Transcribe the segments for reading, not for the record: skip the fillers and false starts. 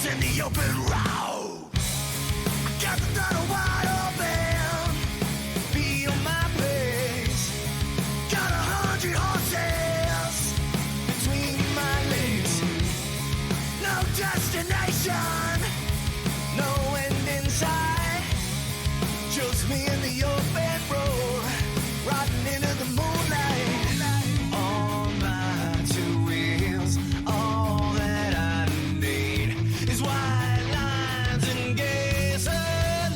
in the open road. I got the throttle wide open, feel my pace. Got 100 horses between my legs. No destination, no end in sight. Just me in the open road, riding into the moonlight. On my two wheels, all that I need is white lines and gasoline.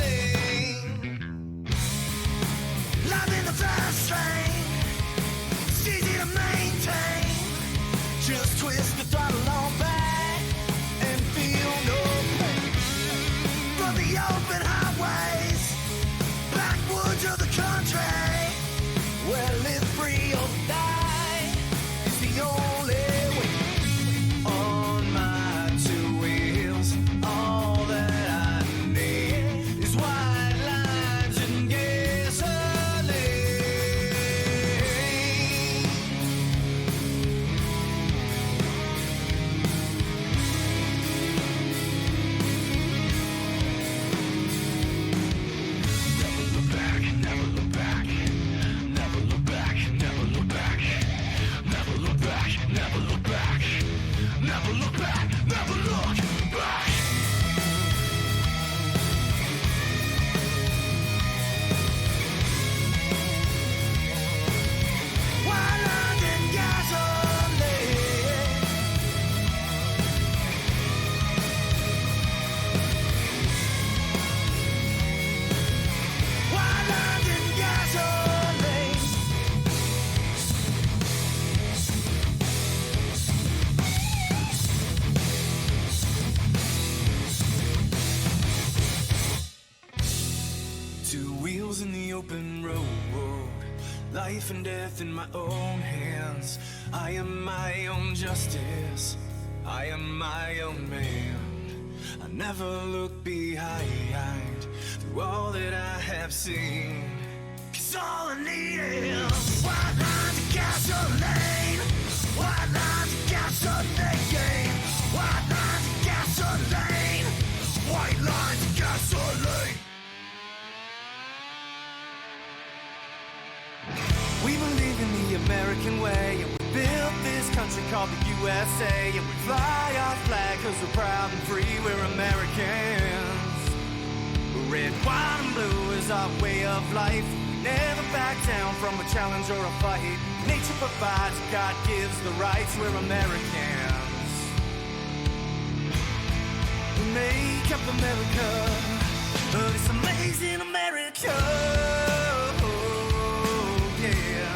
Life in the fast lane, it's easy to maintain. Just twist the throttle on back and feel no pain. From the open highways, backwoods of the country, where live free or die is the only way. On my two wheels, all that I need is white lines and gasoline. Never look back, never look back. Never look back, never look back. Never look back, never look back. Never look back, never look back. White lines and gasoline. White lines and gasoline. Two wheels in the open road, life and death in my own hands. I am my own justice, I am my own man. I never look behind through all that I have seen. 'Cause all I need is white lines of gasoline. White lines of gasoline. White lines of gasoline. White lines of gasoline. We believe in the American way, and we built this country called the USA, and we fly our flag 'cause we're proud and free, we're Americans. Red, white, and blue is our way of life. We never back down from a challenge or a fight. Nature provides, God gives the rights, we're Americans. We make up America, this amazing America. Yeah.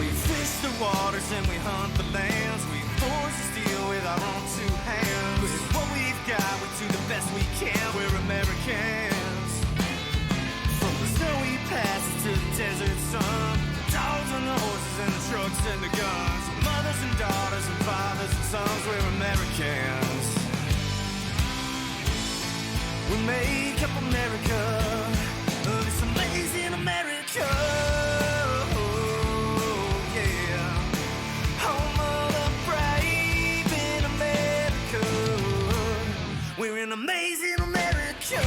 We fish the waters and we hunt the lands. We forge the steel with our own two hands. With what we've got, we do the best we can. We're Americans. From the snowy passes to the desert sun, dogs and the horses and the trucks and the guns, mothers and daughters and fathers and sons, we're Americans. We make up America, this amazing America. Yeah, home of the brave in America. We're an amazing America.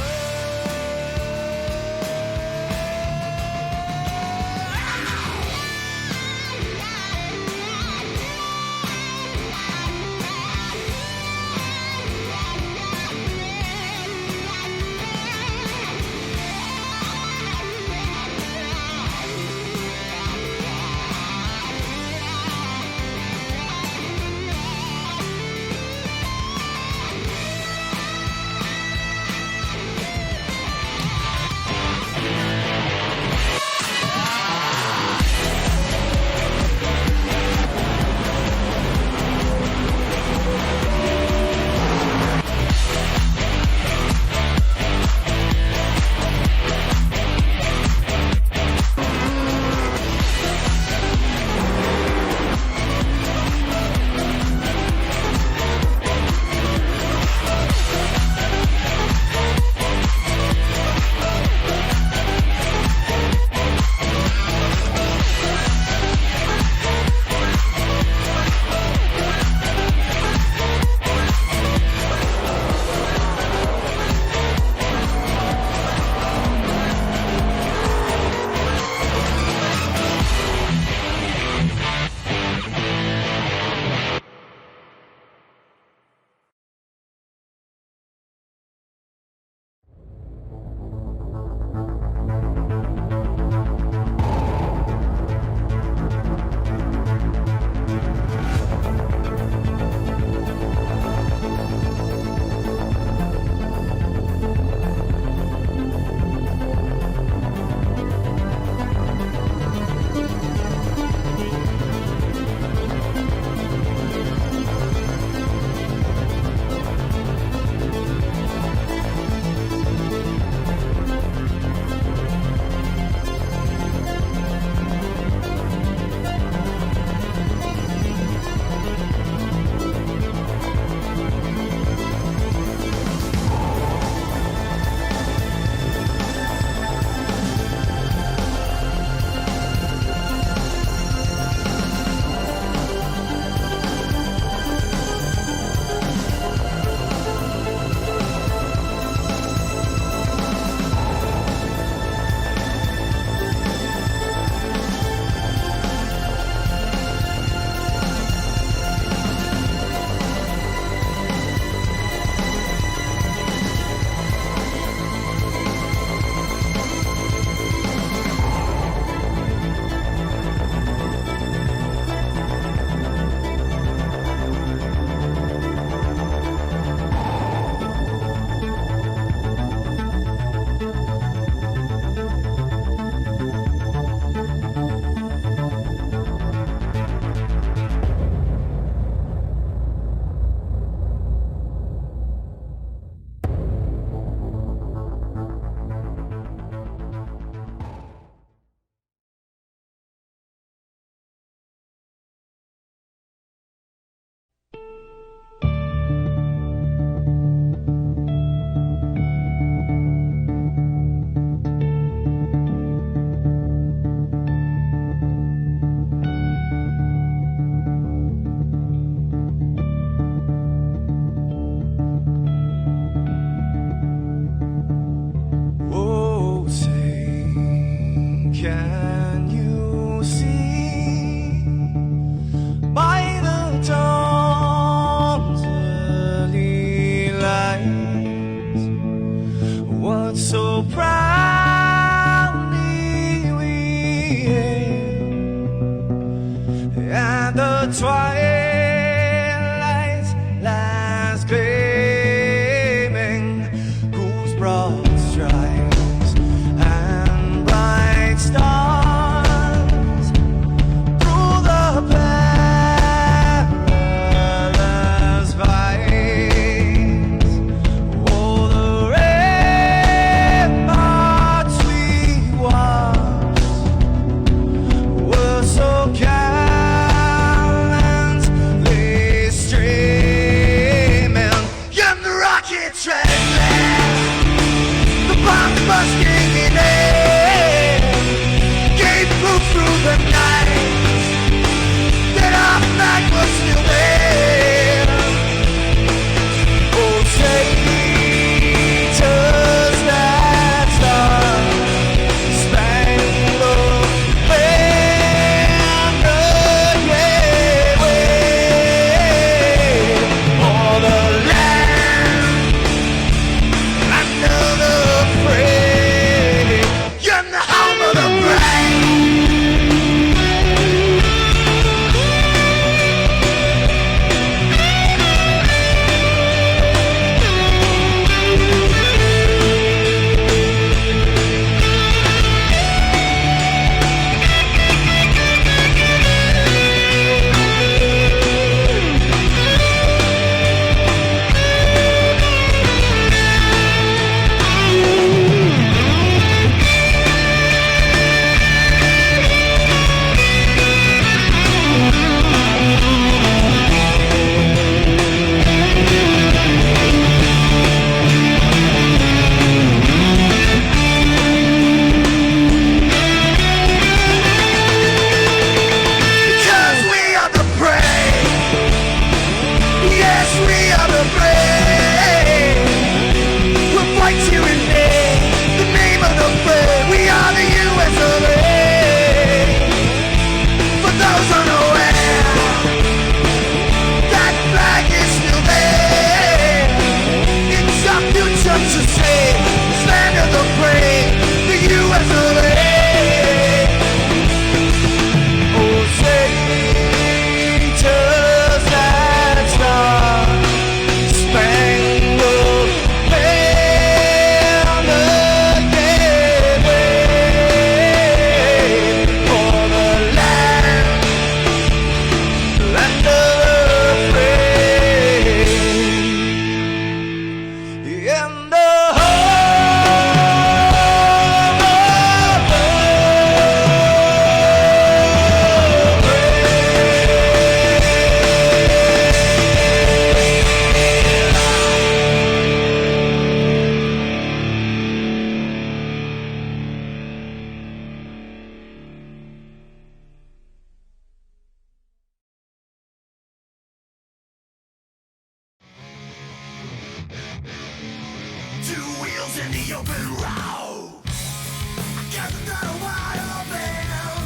Two wheels in the open road. I got the throttle wide open.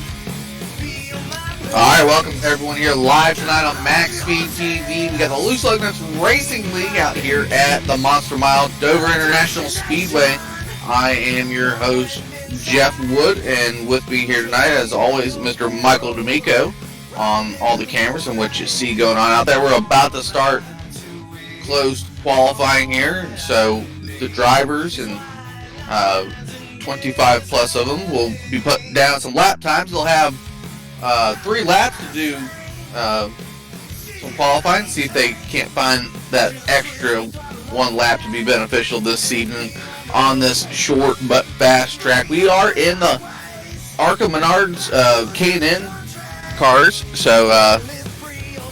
Feel my Alright, welcome everyone here live tonight on MaxSpeedTV. We got the Loose Lug Nuts Racing League out here at the Monster Mile Dover International Speedway. I am your host, Jeff Wood, and with me here tonight, as always, Mr. Michael D'Amico on all the cameras and what you see going on out there. We're about to start closed qualifying here, so the drivers and 25 plus of them will be putting down some lap times. They'll have 3 laps to do some qualifying, see if they can't find that extra 1 lap to be beneficial this evening on this short but fast track. We are in the Arca Menards K&N cars, so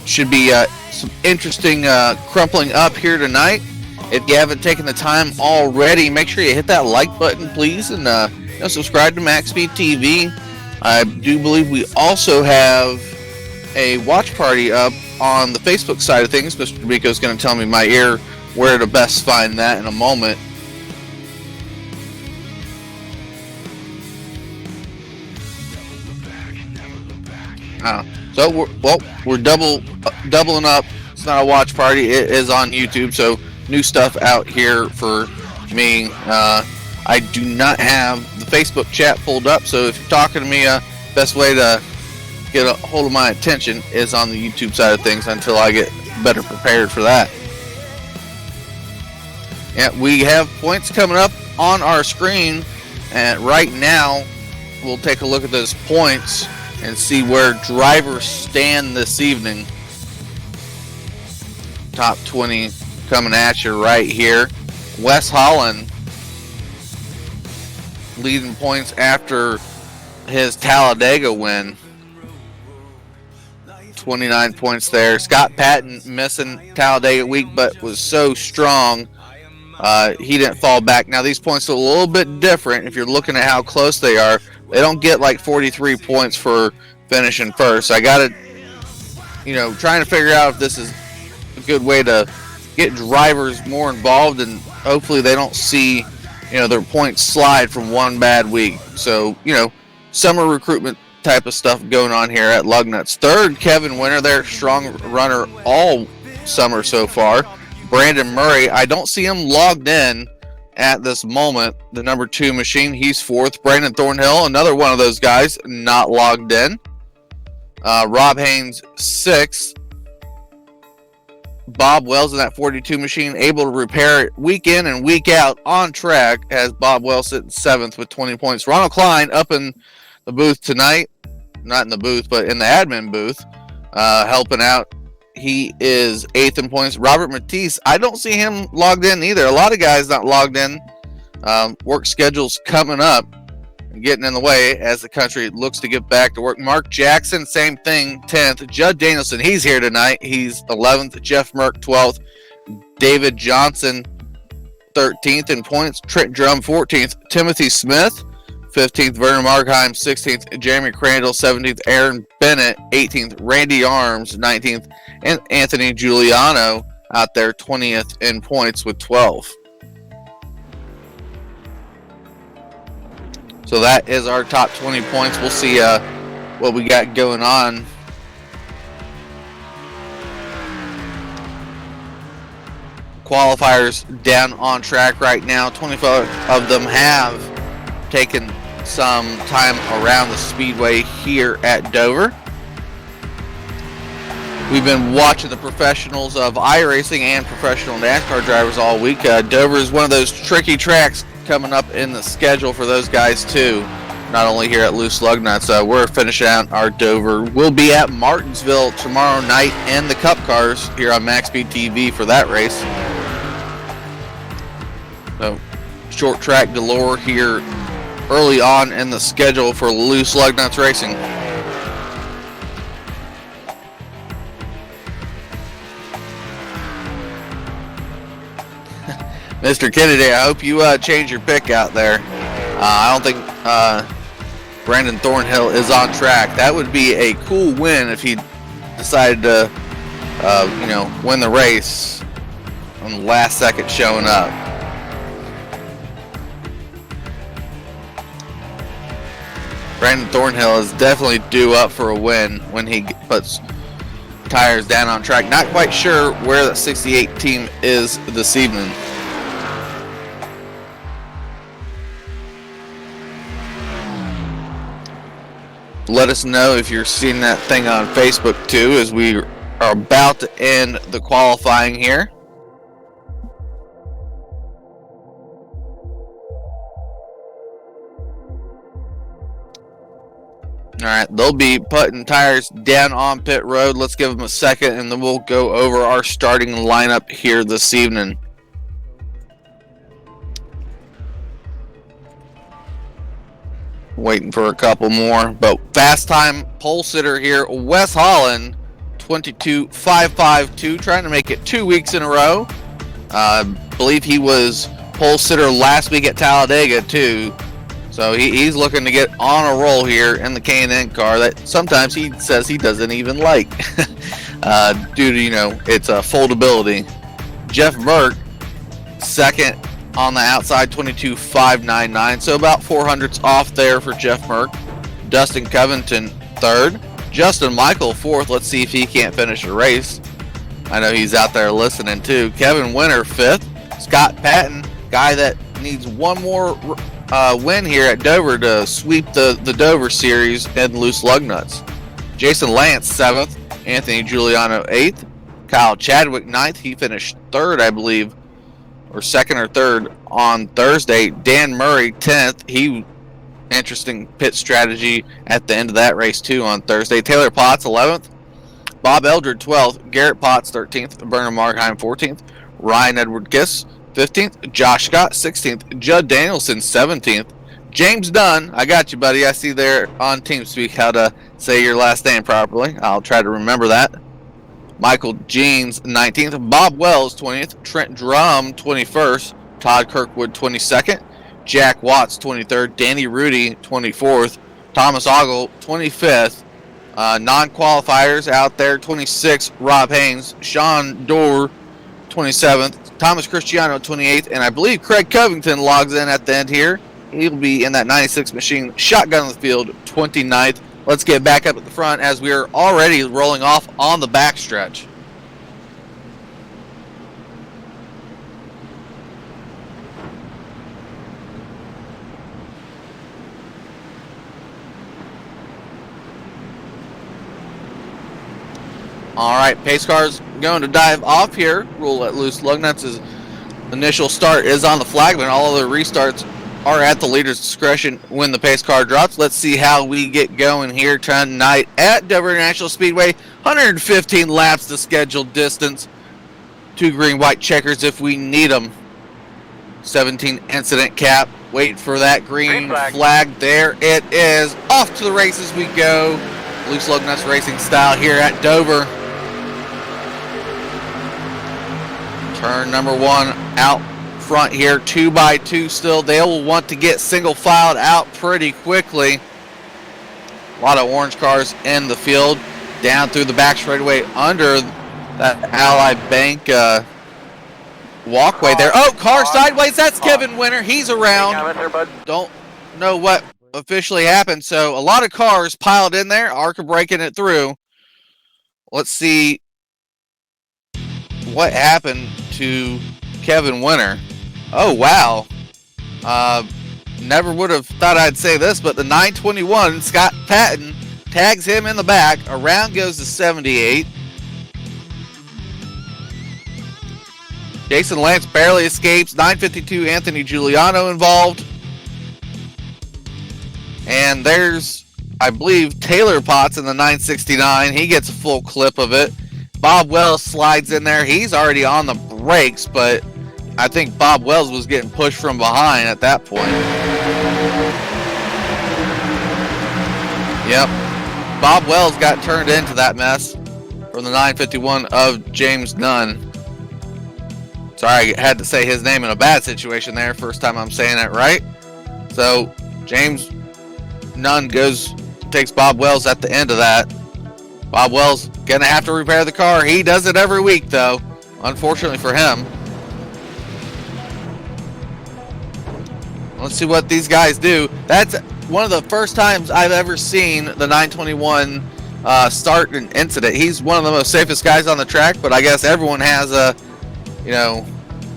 should be some interesting crumpling up here tonight. If you haven't taken the time already, make sure you hit that like button, please, and subscribe to MaxSpeedTV. I do believe we also have a watch party up on the Facebook side of things. Mr. D'Amico is going to tell me in my ear where to best find that in a moment. So we're doubling up. It's not a watch party. It is on YouTube. So new stuff out here for me. I do not have the Facebook chat pulled up. So if you're talking to me, best way to get a hold of my attention is on the YouTube side of things until I get better prepared for that. Yeah, we have points coming up on our screen, and right now we'll take a look at those points and see where drivers stand this evening. Top 20 coming at you right here. Wes Holland leading points after his Talladega win. 29 points there. Scott Patton missing Talladega week, but was so strong he didn't fall back. Now these points are a little bit different if you're looking at how close they are. They don't get like 43 points for finishing first. I got to, trying to figure out if this is a good way to get drivers more involved, and hopefully they don't see, their points slide from one bad week. So, summer recruitment type of stuff going on here at Lugnuts. Third, Kevin Winter there, strong runner all summer so far. Brandon Murray, I don't see him logged in at this moment, the number 2 machine. He's 4th. Brandon Thornhill, another one of those guys, not logged in. Rob Haynes, 6th. Bob Wells in that 42 machine, able to repair it week in and week out on track, as Bob Wells sitting 7th with 20 points. Ronald Klein up in the booth tonight. Not in the booth, but in the admin booth, helping out. He is 8th in points. Robert Matisse, I don't see him logged in either. A lot of guys not logged in. Work schedules coming up and getting in the way as the country looks to get back to work. Mark Jackson, same thing, 10th. Judd Danielson, he's here tonight. He's 11th. Jeff Merck, 12th. David Johnson, 13th in points. Trent Drum, 14th. Timothy Smith, 15th. Vernon Markheim, 16th. Jeremy Crandall, 17th. Aaron Bennett, 18th. Randy Arms, 19th. And Anthony Giuliano out there, 20th in points with 12. So that is our top 20 points. We'll see what we got going on. Qualifiers down on track right now. 25 of them have taken some time around the speedway here at Dover. We've been watching the professionals of iRacing and professional NASCAR drivers all week. Dover is one of those tricky tracks coming up in the schedule for those guys too. Not only here at Loose Lug Nuts, we're finishing out our Dover. We'll be at Martinsville tomorrow night in the Cup cars here on MaxSpeedTV for that race. So short track galore here early on in the schedule for Loose Lug Nuts Racing. Mr. Kennedy, I hope you change your pick out there. I don't think Brandon Thornhill is on track. That would be a cool win if he decided to, win the race on the last second showing up. Brandon Thornhill is definitely due up for a win when he puts tires down on track. Not quite sure where that 68 team is this evening. Let us know if you're seeing that thing on Facebook too, as we are about to end the qualifying here. All right, they'll be putting tires down on pit road. Let's give them a second, and then we'll go over our starting lineup here this evening. Waiting for a couple more, but fast time pole sitter here, Wes Holland, 22.552, trying to make it 2 weeks in a row. I believe he was pole sitter last week at Talladega too. So he's looking to get on a roll here in the K&N car that sometimes he says he doesn't even like due to, its foldability. Jeff Merck, second on the outside, 22.599. So about 400ths off there for Jeff Merck. Dustin Covington, third. Justin Michael, fourth. Let's see if he can't finish a race. I know he's out there listening too. Kevin Winter, fifth. Scott Patton, guy that needs one more win here at Dover to sweep the Dover series and loose lug nuts. Jason Lance, 7th. Anthony Giuliano, 8th. Kyle Chadwick, 9th. He finished 3rd, I believe, or 2nd or 3rd on Thursday. Dan Murray, 10th. He interesting pit strategy at the end of that race too on Thursday. Taylor Potts, 11th. Bob Eldred, 12th. Garrett Potts, 13th. Bernard Markheim, 14th. Ryan Edward Giss, 15th. Josh Scott, 16th. Judd Danielson, 17th. James Dunn, I got you, buddy. I see there on TeamSpeak how to say your last name properly. I'll try to remember that. Michael Jeans, 19th. Bob Wells, 20th. Trent Drum, 21st. Todd Kirkwood, 22nd. Jack Watts, 23rd. Danny Rudy, 24th. Thomas Ogle, 25th. Non-qualifiers out there, 26th. Rob Haynes. Sean Dorr, 27th. Thomas Cristiano, 28th. And I believe Craig Covington logs in at the end here. He'll be in that 96 machine. Shotgun in the field, 29th. Let's get back up at the front as we are already rolling off on the backstretch. All right, pace car's going to dive off here. Rule at loose lug nuts. His initial start is on the flag, but all other restarts are at the leader's discretion when the pace car drops. Let's see how we get going here tonight at Dover International Speedway. 115 laps the scheduled distance. 2 green-white checkers if we need them. 17 incident cap. Wait for that green flag. There it is. Off to the races we go. Loose lug nuts racing style here at Dover. Turn number 1 out front here, 2x2 still. They will want to get single filed out pretty quickly. A lot of orange cars in the field. Down through the back straightaway under that Ally Bank walkway there. Oh, car sideways. That's Kevin Winter. He's around. Don't know what officially happened. So a lot of cars piled in there. ARCA breaking it through. Let's see what happened to Kevin Winter. Oh, wow. Never would have thought I'd say this, but the 921, Scott Patton, tags him in the back. Around goes the 78. Jason Lance barely escapes. 952, Anthony Giuliano involved. And there's, I believe, Taylor Potts in the 969. He gets a full clip of it. Bob Wells slides in there. He's already on the brakes, but I think Bob Wells was getting pushed from behind at that point. Yep. Bob Wells got turned into that mess from the 951 of James Nunn. Sorry, I had to say his name in a bad situation there. First time I'm saying it right. So James Nunn takes Bob Wells at the end of that. Bob Wells going to have to repair the car. He does it every week, though, unfortunately for him. Let's see what these guys do. That's one of the first times I've ever seen the 921 start an incident. He's one of the most safest guys on the track, but I guess everyone has a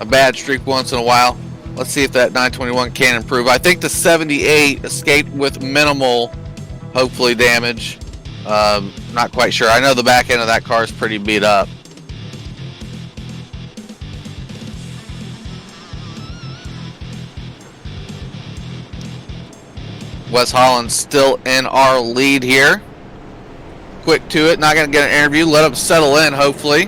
bad streak once in a while. Let's see if that 921 can improve. I think the 78 escaped with minimal, hopefully, damage. Not quite sure. I know the back end of that car is pretty beat up. Wes Holland still in our lead here. Quick to it. Not going to get an interview. Let him settle in, hopefully.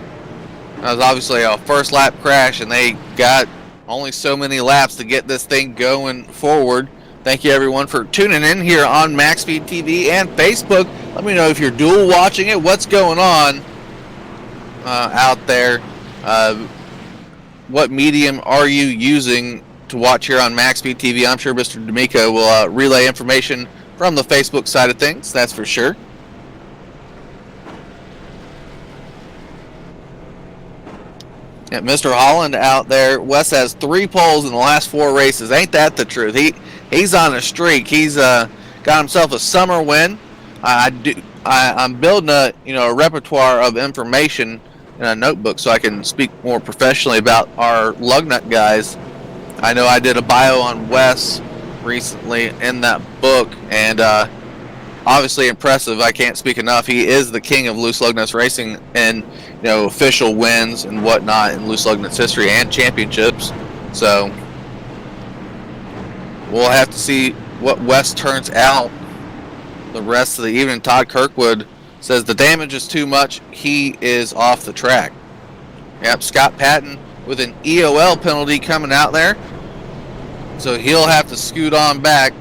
That was obviously a first lap crash, and they got only so many laps to get this thing going forward. Thank you, everyone, for tuning in here on MaxSpeedTV and Facebook. Let me know if you're dual watching it. What's going on out there? What medium are you using to watch here on MaxSpeedTV? I'm sure Mr. D'Amico will relay information from the Facebook side of things. That's for sure. Yeah, Mr. Holland out there. Wes has 3 poles in the last 4 races. Ain't that the truth? He's on a streak. He's got himself a summer win. I'm building a repertoire of information in a notebook so I can speak more professionally about our lug nut guys. I know I did a bio on Wes recently in that book, and obviously impressive. I can't speak enough. He is the king of loose lug nuts racing, and official wins and whatnot in loose lug nuts history and championships. So we'll have to see what Wes turns out the rest of the evening. Todd Kirkwood says the damage is too much. He is off the track. Yep, Scott Patton with an EOL penalty coming out there. So he'll have to scoot on back,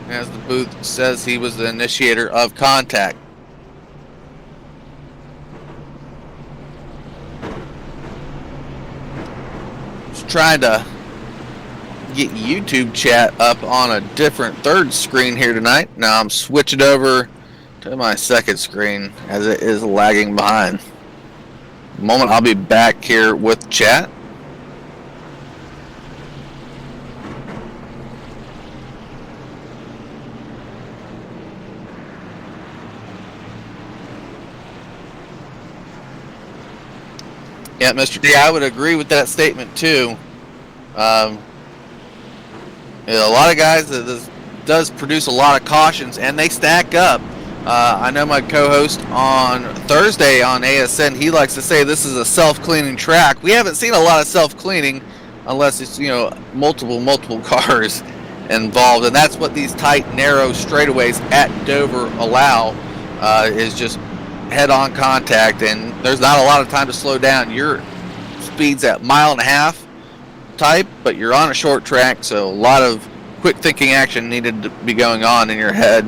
as the booth says he was the initiator of contact. Just trying to get YouTube chat up on a different third screen here tonight. Now I'm switching over to my second screen as it is lagging behind. In a moment I'll be back here with chat. Yeah, Mr. D, I would agree with that statement too. A lot of guys that does produce a lot of cautions, and they stack up. I know my co-host on Thursday on ASN, he likes to say this is a self-cleaning track. We haven't seen a lot of self-cleaning unless it's multiple cars involved, and that's what these tight, narrow straightaways at Dover allow. Is just head-on contact, and there's not a lot of time to slow down. Your speed's at 1.5 miles type, but you're on a short track, so a lot of quick thinking action needed to be going on in your head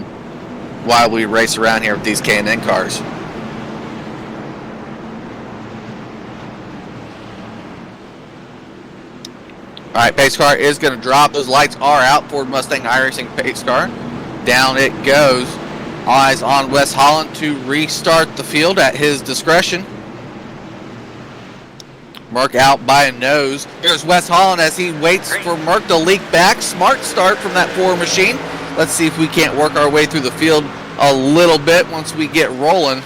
while we race around here with these K&N cars. Alright, pace car is going to drop. Those lights are out. Ford Mustang iRacing pace car. Down it goes. Eyes on Wes Holland to restart the field at his discretion. Merck out by a nose. Here's Wes Holland as he waits for Merck to leak back. Smart start from that Ford machine. Let's see if we can't work our way through the field a little bit once we get rolling.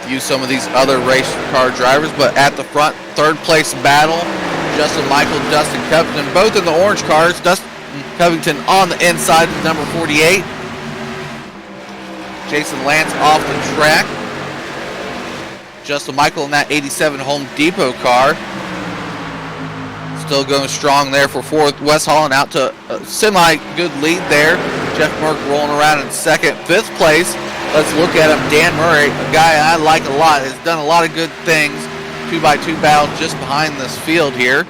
Use some of these other race car drivers, but at the front, third place battle. Justin Michael, Dustin Covington, both in the orange cars. Dustin Covington on the inside with number 48. Jason Lance off the track. Justin Michael in that 87 Home Depot car. Still going strong there for fourth. Wes Holland out to a semi-good lead there. Jeff Merck rolling around in second. Fifth place, let's look at him. Dan Murray, a guy I like a lot, has done a lot of good things. 2x2 battle just behind this field here.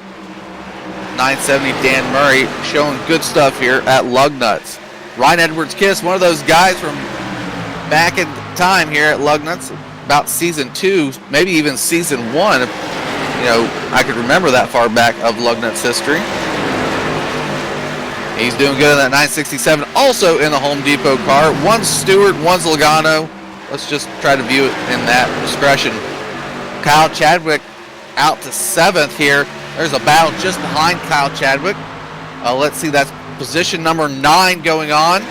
970 Dan Murray showing good stuff here at Lug Nuts. Ryan Edwards Kiss, one of those guys from back in time here at Lug Nuts, about season 2, maybe even season 1. I could remember that far back of Lug Nuts history. He's doing good in that 967, also in the Home Depot car. One's Stewart, one's Logano. Let's just try to view it in that discretion. Kyle Chadwick out to 7th here. There's a battle just behind Kyle Chadwick. Let's see, that's position number 9 going on.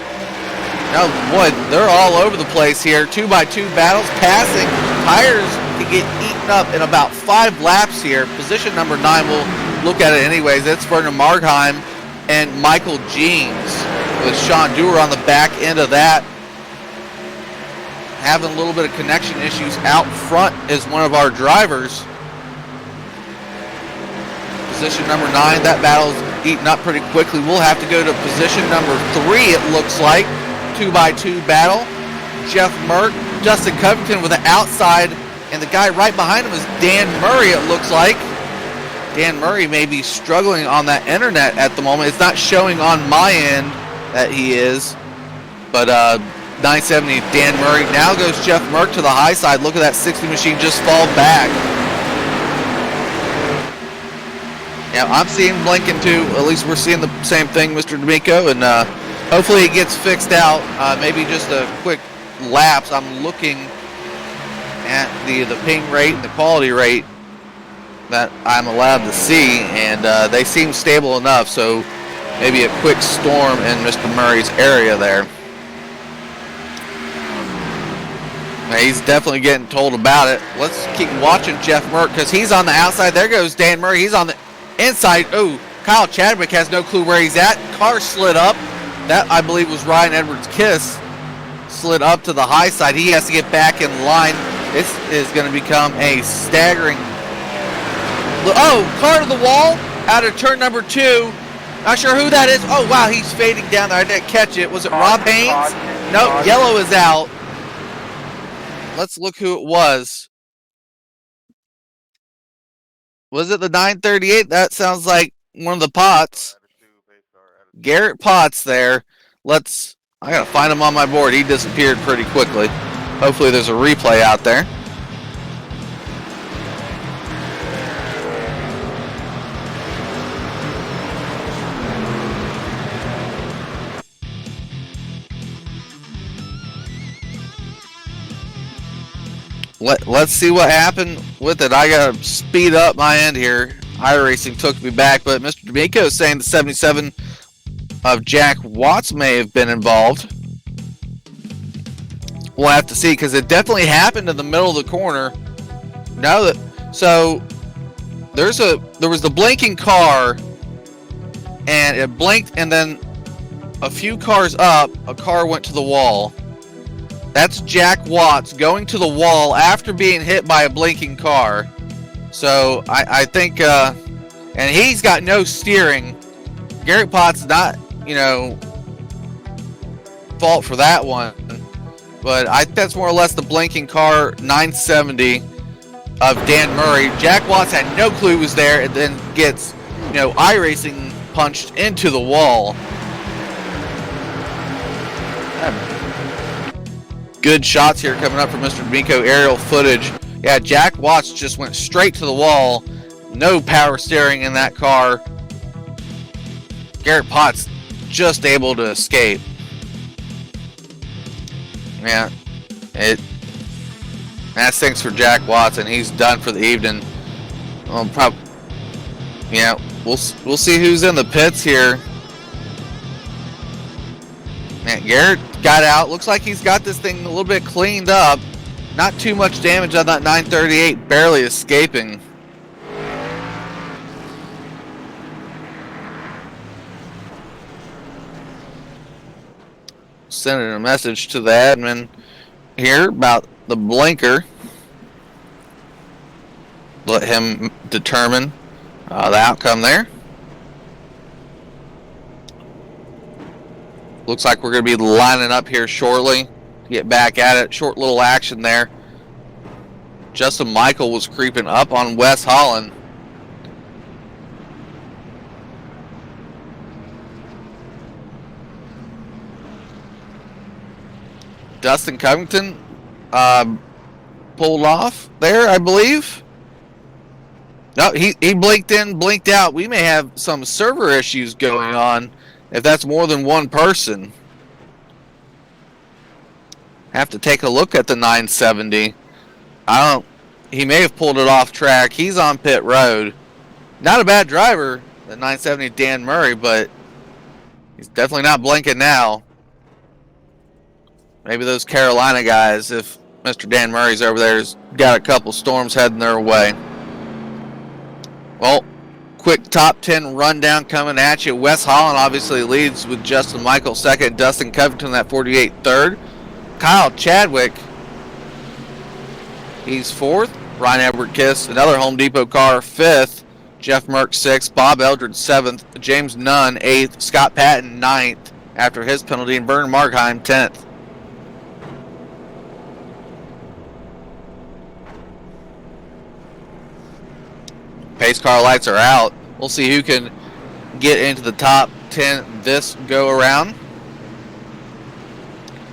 Now, boy, they're all over the place here. 2x2 battles, passing. Tires can get eaten up in about 5 laps here. Position number 9, we'll look at it anyways. That's Vernon Margheim and Michael Jeans, with Sean Dewar on the back end of that. Having a little bit of connection issues out front is one of our drivers. Position number 9, that battle's eaten up pretty quickly. We'll have to go to position number 3, it looks like. 2x2 battle. Jeff Merck, Justin Covington with the outside, and the guy right behind him is Dan Murray, it looks like. Dan Murray may be struggling on that internet at the moment. It's not showing on my end that he is, but 970 Dan Murray. Now goes Jeff Merck to the high side. Look at that 60 machine just fall back. Yeah, I'm seeing blinking too. At least we're seeing the same thing, Mr. D'Amico, and hopefully it gets fixed out. Maybe just a quick lapse. I'm looking at the ping rate and the quality rate that I'm allowed to see, and they seem stable enough, so maybe a quick storm in Mr. Murray's area there. Now, he's definitely getting told about it. Let's keep watching Jeff Merck, because he's on the outside. There goes Dan Murray. He's on the inside. Oh, Kyle Chadwick has no clue where he's at. Car slid up. That, I believe, was Ryan Edwards-Kiss. Slid up to the high side. He has to get back in line. This is going to become a staggering... Oh, car to the wall out of turn number 2. Not sure who that is. Oh, wow, he's fading down there. I didn't catch it. Was it Rob Haynes? Nope, yellow is out. Let's look who it was. Was it the 938? That sounds like one of the Potts. Garrett Potts there. I gotta find him on my board. He disappeared pretty quickly. Hopefully there's a replay out there. Let's see what happened with it. I gotta speed up my end here. iRacing took me back, but Mr. D'Amico is saying the 77 of Jack Watts may have been involved. We'll have to see, because it definitely happened in the middle of the corner. So there was the blinking car, and it blinked, and then a few cars up, a car went to the wall. That's Jack Watts going to the wall after being hit by a blinking car. So I think, and he's got no steering. Garrett Potts not, fault for that one. But I think that's more or less the blinking car, 970 of Dan Murray. Jack Watts had no clue he was there, and then gets, iRacing punched into the wall. Good shots here coming up from Mr. D'Amico. Aerial footage. Yeah, Jack Watts just went straight to the wall. No power steering in that car. Garrett Potts just able to escape. Yeah, that stinks for Jack Watts, and he's done for the evening. We'll see who's in the pits here. Man, Garrett got out. Looks like he's got this thing a little bit cleaned up. Not too much damage on that 938, barely escaping. Sending a message to the admin here about the blinker. Let him determine the outcome there. Looks like we're going to be lining up here shortly. Get back at it. Short little action there. Justin Michael was creeping up on Wes Holland. Dustin Covington pulled off there, I believe. No, he blinked in, blinked out. We may have some server issues going on if that's more than one person. Have to take a look at the 970. He may have pulled it off track. He's on pit road. Not a bad driver, the 970 Dan Murray, but He's definitely not blinking now. Maybe those Carolina guys, if Mr. Dan Murray's over there, has got a couple storms heading their way. Well, quick top 10 rundown coming at you. Wes Holland obviously leads with Justin Michael second, Dustin Covington that 48 third. Kyle Chadwick, he's fourth. Ryan Edward Kiss, another Home Depot car, fifth. Jeff Merck sixth. Bob Eldred seventh. James Nunn eighth. Scott Patton ninth after his penalty, and Vernon Markheim 10th. Pace car lights are out. We'll see who can get into the top 10 this go around.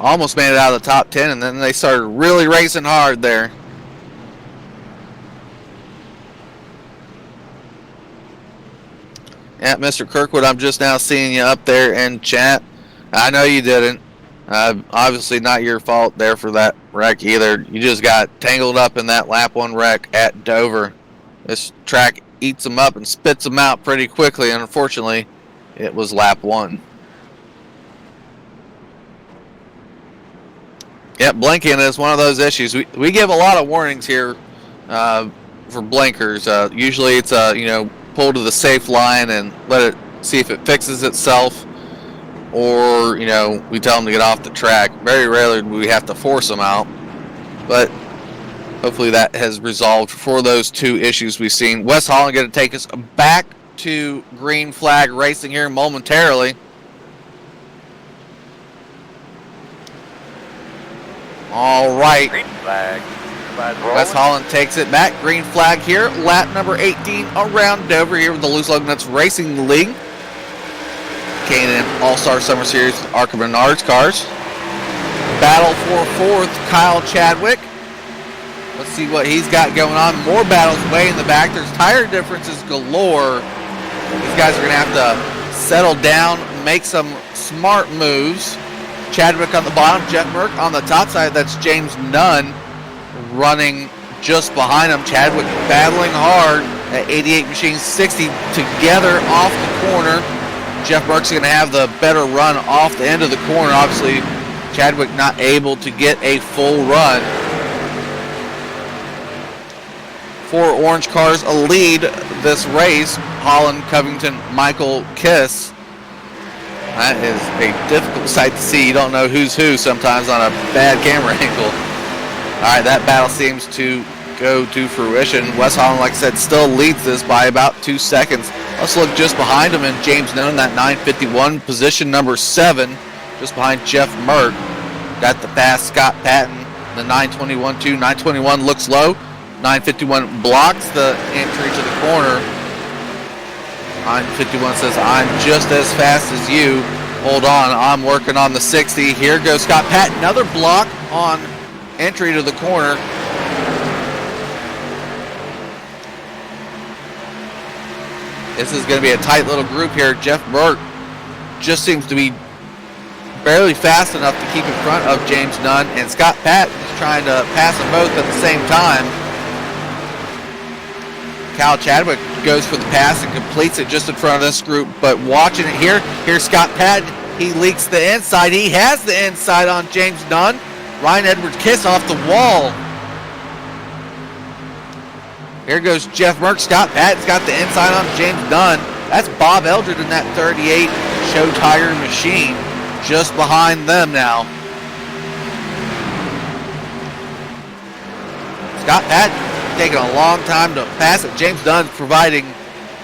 Almost made it out of the top 10, and then they started really racing hard there. Yeah, Mr. Kirkwood, I'm just now seeing you up there in chat. I know you didn't. Obviously not your fault there for that wreck either. You just got tangled up in that lap 1 wreck at Dover. This track eats them up and spits them out pretty quickly, and unfortunately, it was lap 1. Yep, blinking is one of those issues. We give a lot of warnings here for blinkers. Usually it's, pull to the safe line and let it see if it fixes itself, or, we tell them to get off the track. Very rarely do we have to force them out, but hopefully that has resolved for those 2 issues we've seen. Wes Holland going to take us back to green flag racing here momentarily. All right. Green flag. Wes Holland takes it back. Green flag here. Lap number 18 around Dover here with the Loose Lug Nuts Racing League. K&N All-Star Summer Series Arca Menards cars. Battle for 4th, Kyle Chadwick. Let's see what he's got going on. More battles way in the back. There's tire differences galore. These guys are going to have to settle down, make some smart moves. Chadwick on the bottom, Jeff Merck on the top side. That's James Nunn running just behind him. Chadwick battling hard at 88 machines, 60 together off the corner. Jeff Merck's going to have the better run off the end of the corner. Obviously, Chadwick not able to get a full run. 4 orange cars lead this race. Holland, Covington, Michael, Kiss. That is a difficult sight to see. You don't know who's who sometimes on a bad camera angle. All right, that battle seems to go to fruition. Wes Holland, like I said, still leads this by about 2 seconds. Let's look just behind him, and James Nunn, that 951, position number 7, just behind Jeff Merck. Got the pass, Scott Patton, the 921 too. 921 looks low. 951 blocks the entry to the corner. 951 says, I'm just as fast as you. Hold on, I'm working on the 60. Here goes Scott Patton. Another block on entry to the corner. This is going to be a tight little group here. Jeff Merck just seems to be barely fast enough to keep in front of James Nunn, and Scott Patton is trying to pass them both at the same time. Kyle Chadwick goes for the pass and completes it just in front of this group, but watching it here, here's Scott Patton. He leaks the inside. He has the inside on James Nunn. Ryan Edwards Kiss off the wall. Here goes Jeff Merck. Scott Patton's got the inside on James Nunn. That's Bob Eldred in that 38 Show Tire machine. Just behind them now. Scott Patton taking a long time to pass it. James Dunn providing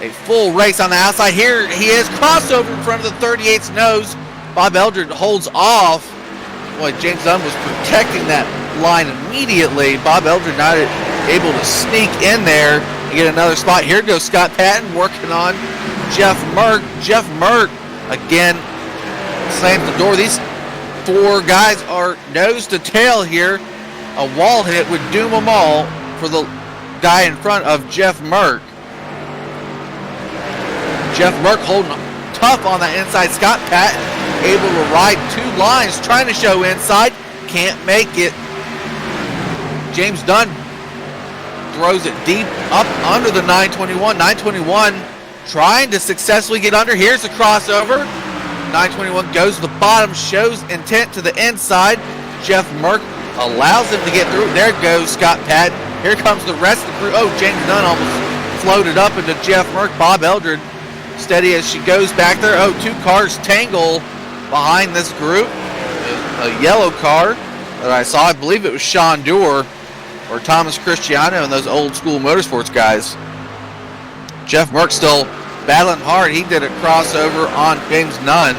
a full race on the outside. Here he is, crossover in front of the 38's nose. Bob Eldred holds off. Boy, James Dunn was protecting that line immediately. Bob Eldred not able to sneak in there and get another spot. Here goes Scott Patton working on Jeff Merck. Jeff Merck again slams the door. These 4 guys are nose to tail here. A wall hit would doom them all for the guy in front of Jeff Merck. Jeff Merck holding tough on that inside. Scott Patton able to ride 2 lines, trying to show inside. Can't make it. James Dunn throws it deep up under the 921. 921 trying to successfully get under. Here's the crossover. 921 goes to the bottom, shows intent to the inside. Jeff Merck allows him to get through. There goes Scott Patton. Here comes the rest of the crew. Oh, James Nunn almost floated up into Jeff Merck. Bob Eldred steady as she goes back there. Oh, two cars tangle behind this group. A yellow car that I saw. I believe it was Sean Dewar or Thomas Cristiano and those old school motorsports guys. Jeff Merck still battling hard. He did a crossover on James Nunn.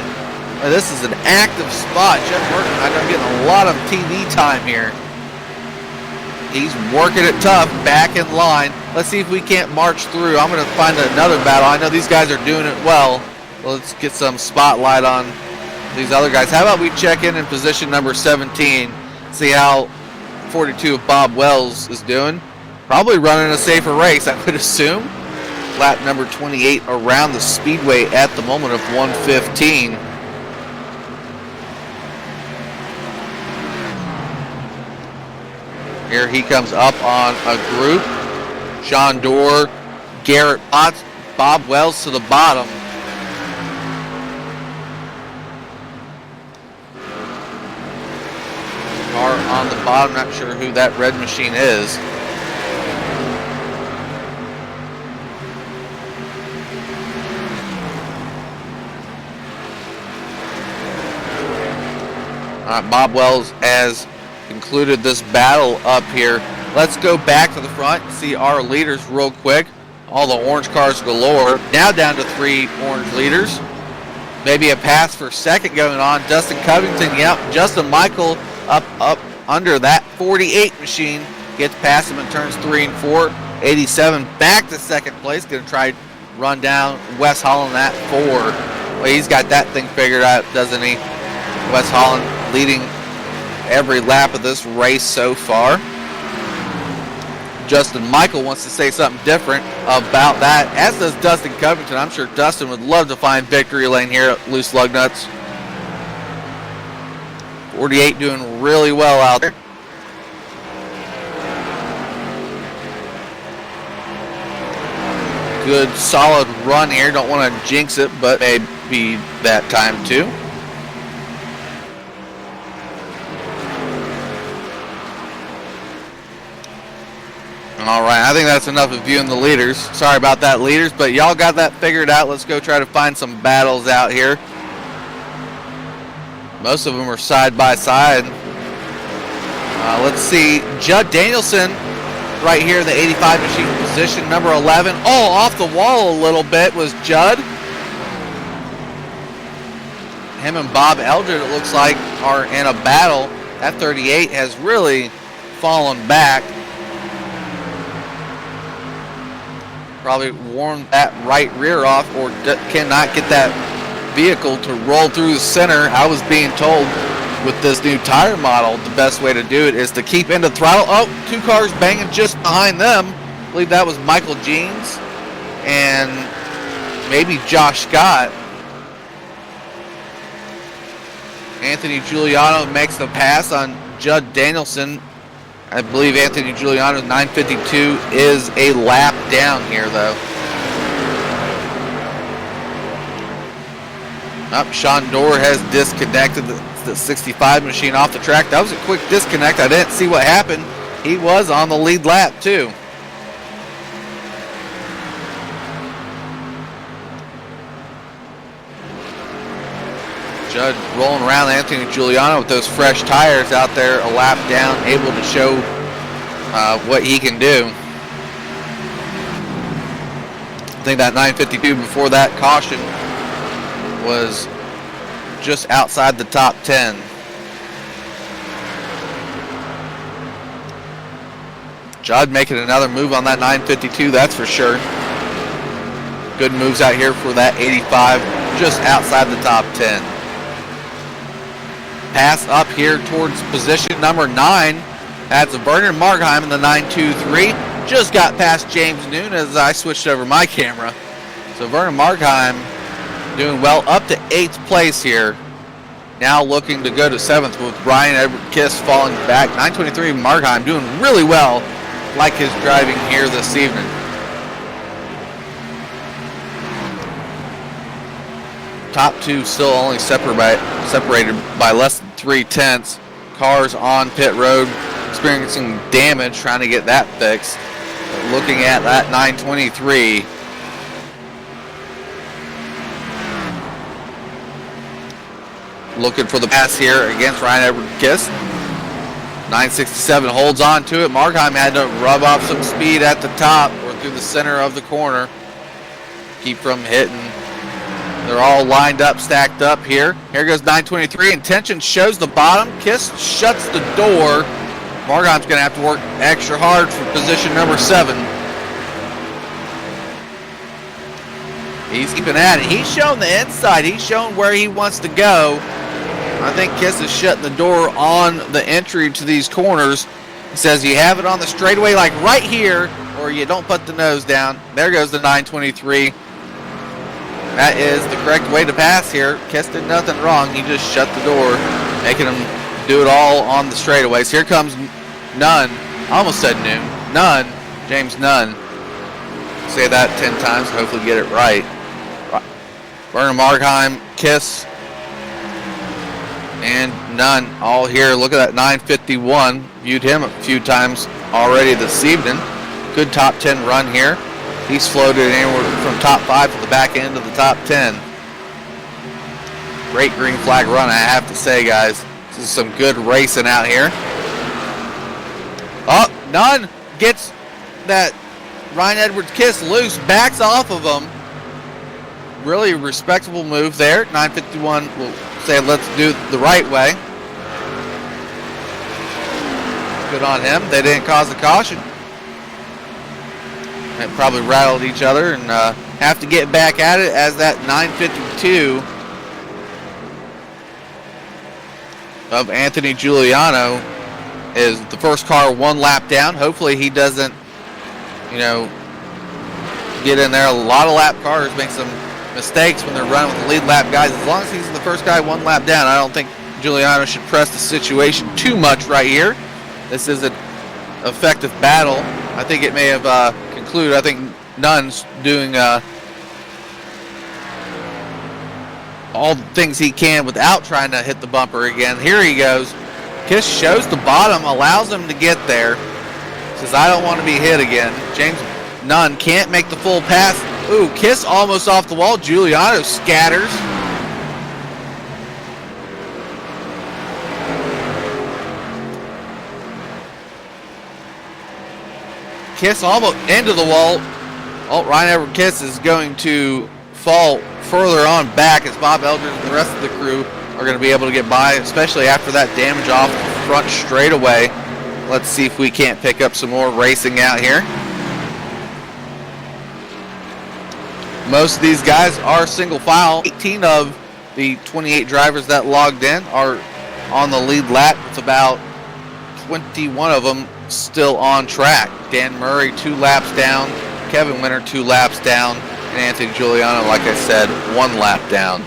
This is an active spot. Jeff Merck, I'm getting a lot of TV time here. He's working it tough, back in line. Let's see if we can't march through. I'm going to find another battle. I know these guys are doing it well. Let's get some spotlight on these other guys. How about we check in position number 17, see how 42 of Bob Wells is doing. Probably running a safer race, I would assume. Lap number 28 around the speedway at the moment of 1:15. Here he comes up on a group. Sean Dorr, Garrett Potts, Bob Wells to the bottom. Car on the bottom, not sure who that red machine is. Bob Wells has concluded this battle up here. Let's go back to the front and see our leaders real quick. All the orange cars galore. Now down to 3 orange leaders. Maybe a pass for second going on. Dustin Covington, yep. Justin Michael up under that 48 machine. Gets past him in turns 3 and 4. 87 back to second place. Going to try to run down Wes Holland at 4. Well, he's got that thing figured out, doesn't he? Wes Holland leading every lap of this race so far. Justin Michael wants to say something different about that, as does Dustin Covington. I'm sure Dustin would love to find victory lane here at Loose Lug Nuts. 48 doing really well out there. Good solid run here. Don't want to jinx it, but maybe that time too. All right, I think that's enough of viewing the leaders. Sorry about that, leaders, but y'all got that figured out. Let's go try to find some battles out here. Most of them are side by side. Let's see, Judd Danielson right here in the 85 machine, position number 11. Oh, off the wall a little bit was Judd. Him and Bob Eldred, it looks like, are in a battle. That 38 has really fallen back. Probably worn that right rear off, or cannot get that vehicle to roll through the center. I was being told with this new tire model, the best way to do it is to keep into throttle. Oh, 2 cars banging just behind them. I believe that was Michael Jeans and maybe Josh Scott. Anthony Giuliano makes the pass on Judd Danielson. I believe Anthony Giuliano's 952 is a lap down here, though. Sean Dorr has disconnected the 65 machine off the track. That was a quick disconnect. I didn't see what happened. He was on the lead lap, too. Judd rolling around Anthony Giuliano with those fresh tires out there, a lap down, able to show what he can do. I think that 952 before that caution was just outside the top 10. Judd making another move on that 952, that's for sure. Good moves out here for that 85, just outside the top 10. Pass up here towards position number 9. That's Vernon Markheim in the 923. Just got past James Noon as I switched over my camera. So Vernon Markheim doing well, up to 8th place here. Now looking to go to 7th with Brian Edward Kiss falling back. 923 Markheim doing really well, like his driving here this evening. top two still only separated by less than 0.3. Cars on pit road experiencing damage, trying to get that fixed. But looking at that 923. Looking for the pass here against Ryan Edward Kiss. 967 holds on to it. Markheim had to rub off some speed at the top or through the center of the corner. Keep from hitting. They're all lined up, stacked up here. Here goes 923. Intention shows the bottom. Kiss shuts the door. Markheim's going to have to work extra hard for position number 7. He's keeping at it. He's showing the inside. He's showing where he wants to go. I think Kiss is shutting the door on the entry to these corners. He says you have it on the straightaway like right here, or you don't put the nose down. There goes the 923. That is the correct way to pass here. Kiss did nothing wrong. He just shut the door, making him do it all on the straightaways. Here comes Nunn. I almost said Noon. Nunn. James Nunn. Say that 10 times, hopefully get it right. Werner Markheim, Kiss, and Nunn all here. Look at that 951. Viewed him a few times already this evening. Good top 10 run here. He's floated anywhere from top 5 to the back end of the top 10. Great green flag run, I have to say, guys. This is some good racing out here. Oh, Nunn gets that Ryan Edwards Kiss loose, backs off of him. Really respectable move there. 951 will say, let's do it the right way. Good on him. They didn't cause a caution. They probably rattled each other and have to get back at it as that 952 of Anthony Giuliano is the first car 1 lap down. Hopefully he doesn't, get in there. A lot of lap cars make some mistakes when they're running with the lead lap guys. As long as he's the first guy 1 lap down, I don't think Giuliano should press the situation too much right here. This is an effective battle. I think it may have concluded. I think Nunn's doing all the things he can without trying to hit the bumper again. Here he goes. Kiss shows the bottom, allows him to get there. Says, I don't want to be hit again. James Nunn can't make the full pass. Ooh, Kiss almost off the wall. Giuliano scatters. Kiss almost into the wall. Oh, Ryan Edward Kiss is going to fall further on back as Bob Eldridge and the rest of the crew are going to be able to get by, especially after that damage off the front straightaway. Let's see if we can't pick up some more racing out here. Most of these guys are single file. 18 of the 28 drivers that logged in are on the lead lap. It's about 21 of them still on track. Dan Murray 2 laps down, Kevin Winter 2 laps down, and Anthony Giuliano, like I said, 1 lap down.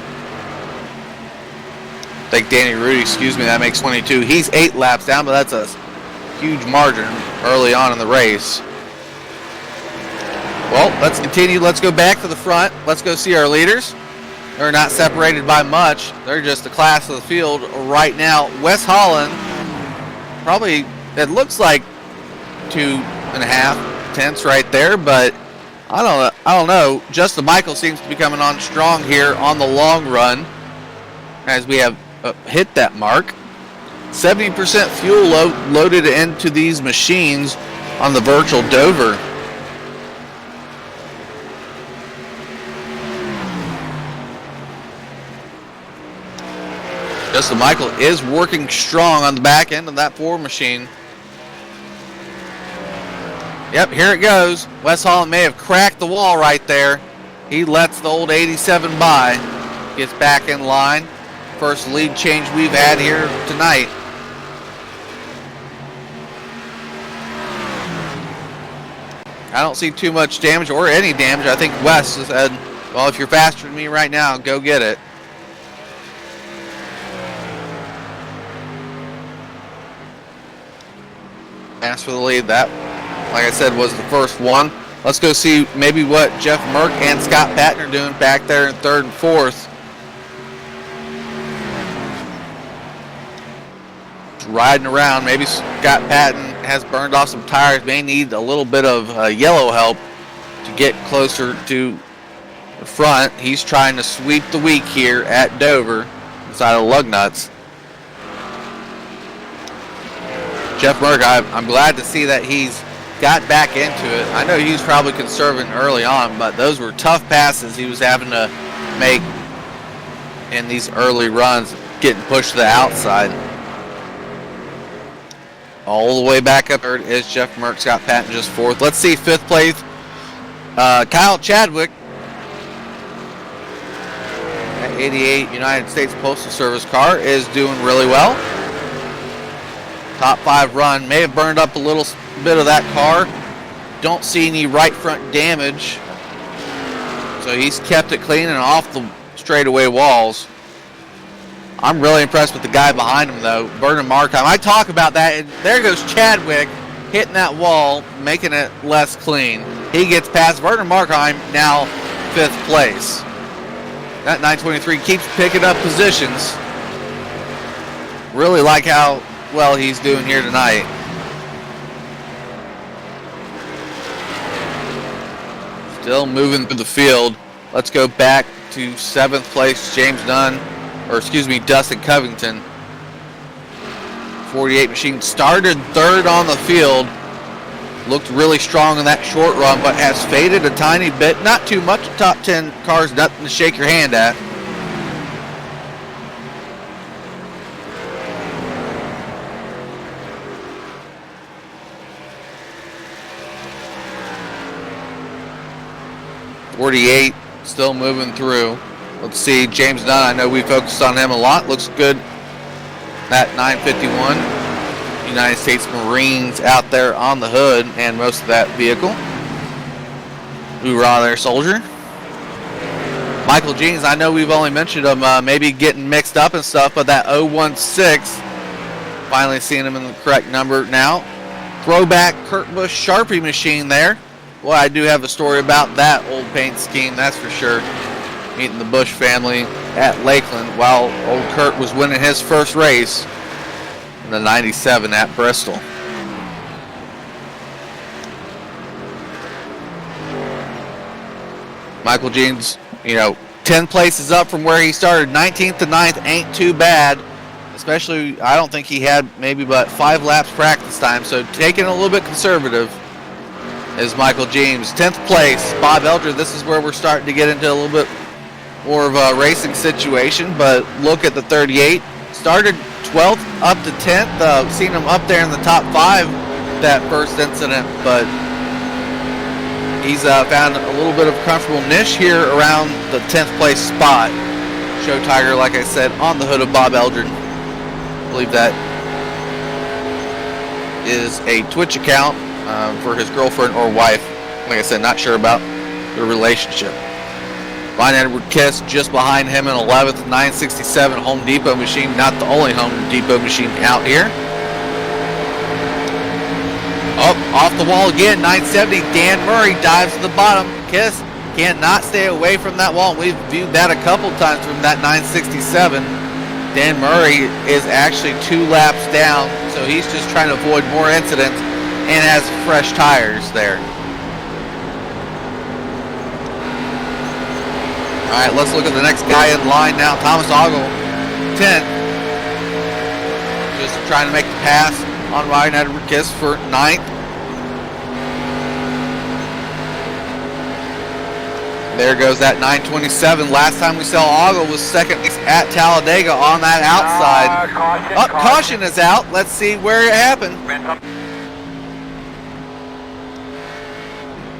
I think Danny Rudy, that makes 22. He's 8 laps down, but that's a huge margin early on in the race. Well, let's continue. Let's go back to the front. Let's go see our leaders. They're not separated by much. They're just the class of the field right now. Wes Holland, probably, it looks like 2.5 tenths right there, but I don't know. Justin Michael seems to be coming on strong here on the long run as we have hit that mark. 70% fuel loaded into these machines on the virtual Dover. Justin Michael is working strong on the back end of that Ford machine. Yep, here it goes. Wes Holland may have cracked the wall right there. He lets the old 87 by. Gets back in line. First lead change we've had here tonight. I don't see too much damage or any damage. I think Wes said, well, if you're faster than me right now, go get it. Pass for the lead. That, like I said, was the first one. Let's go see maybe what Jeff Merck and Scott Patton are doing back there in 3rd and 4th. riding around. Maybe Scott Patton has burned off some tires. May need a little bit of yellow help to get closer to the front. He's trying to sweep the week here at Dover inside of Lugnuts. Jeff Merck, I'm glad to see that he's got back into it. I know he was probably conserving early on, but those were tough passes he was having to make in these early runs, getting pushed to the outside. All the way back up third is Jeff Merck. Scott Patton just fourth. Let's see fifth place. Kyle Chadwick. That 88 United States Postal Service car is doing really well. Top 5 run. May have burned up a little bit of that car. Don't see any right front damage. So he's kept it clean and off the straightaway walls. I'm really impressed with the guy behind him, though, Vernon Markheim. I talk about that, and there goes Chadwick hitting that wall, making it less clean. He gets past Vernon Markheim, now 5th place. That 923 keeps picking up positions. Really like how well he's doing here tonight. Still moving through the field. Let's go back to 7th place, Dustin Covington. 48 machine started 3rd on the field. Looked really strong in that short run, but has faded a tiny bit. Not too much. Top 10 cars, nothing to shake your hand at. .48 still moving through. Let's see, James Dunn, I know we focused on him a lot. Looks good at 951. United States Marines out there on the hood and most of that vehicle. Hoorah there, soldier. Michael Jeans, I know we've only mentioned him maybe getting mixed up and stuff, but that 016, finally seeing him in the correct number now. Throwback Kurt Busch Sharpie machine there. Boy, I do have a story about that old paint scheme, that's for sure. Meeting the Busch family at Lakeland while old Kurt was winning his first race in the 97 at Bristol. Michael Jeans, 10 places up from where he started. 19th to 9th ain't too bad. Especially, I don't think he had maybe but 5 laps practice time. So taking it a little bit conservative is Michael Jeans. 10th place, Bob Eldred. This is where we're starting to get into a little bit more of a racing situation. But look at the 38. Started 12th up to 10th. Seen him up there in the top 5 that first incident. But he's found a little bit of a comfortable niche here around the 10th place spot. Show Tiger, like I said, on the hood of Bob Eldred. I believe that is a Twitch account for his girlfriend or wife. Like I said, not sure about the relationship. Ryan Edward Kiss just behind him in 11th, 967 Home Depot machine. Not the only Home Depot machine out here. Oh, off the wall again, 970. Dan Murray dives to the bottom. Kiss cannot stay away from that wall. We've viewed that a couple times from that 967. Dan Murray is actually 2 laps down, so he's just trying to avoid more incidents and has fresh tires there. All right, let's look at the next guy in line now. Thomas Ogle, 10th. Just trying to make the pass on Ryan Edward Kiss for 9th. There goes that 927. Last time we saw Ogle was second at Talladega on that outside. Caution is out. Let's see where it happened.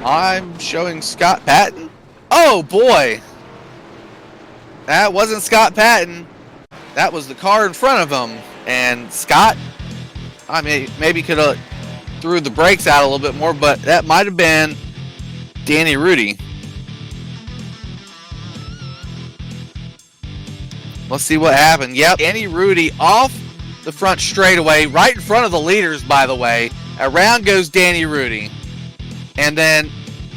I'm showing Scott Patton. Oh boy. That wasn't Scott Patton. That was the car in front of him. And Scott, I mean, maybe could have threw the brakes out a little bit more, but that might have been Danny Rudy. Let's see what happened. Yep, Danny Rudy off the front straightaway, right in front of the leaders, by the way. Around goes Danny Rudy. And then,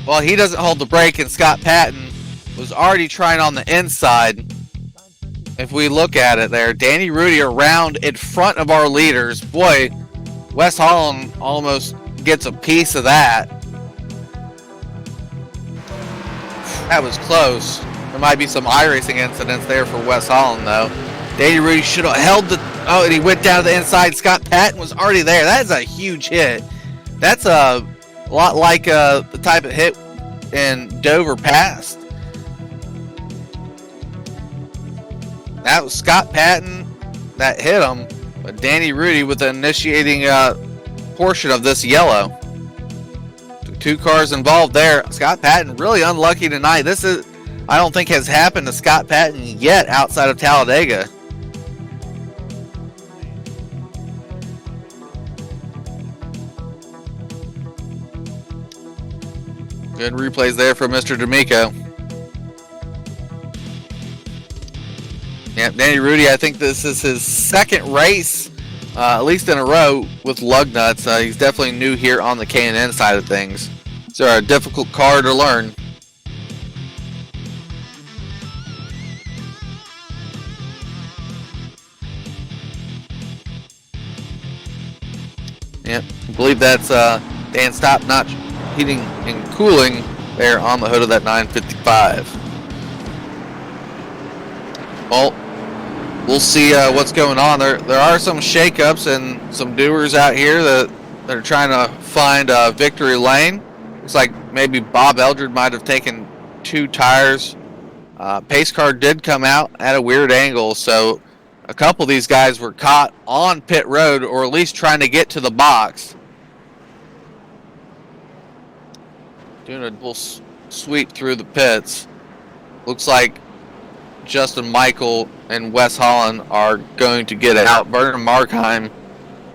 well, he doesn't hold the brake, and Scott Patton was already trying on the inside. if we look at it there, Danny Rudy around in front of our leaders. Boy, West Holland almost gets a piece of that. That was close. There might be some iRacing incidents there for West Holland, though. Danny Rudy should have held the... Oh, and he went down to the inside. Scott Patton was already there. That is a huge hit. That's a lot like the type of hit in Dover Pass. That was Scott Patton that hit him, but Danny Rudy with the initiating portion of this yellow. Two cars involved there. Scott Patton really unlucky tonight. This is, I don't think, has happened to Scott Patton yet outside of Talladega. Good replays there from Mr. D'Amico. Yeah, Danny Rudy, I think this is his second race, at least in a row, with lug nuts. He's definitely new here on the K&N side of things. So a difficult car to learn. Yep, I believe that's Dan Stop not heating and cooling there on the hood of that 955. Well, we'll see what's going on. There are some shakeups and some doers out here that are trying to find victory lane. Looks like maybe Bob Eldred might have taken two tires. Pace car did come out at a weird angle, so a couple of these guys were caught on pit road, or at least trying to get to the box. Doing a little sweep through the pits. Looks like Justin Michael and Wes Holland are going to get out. Vernon Markheim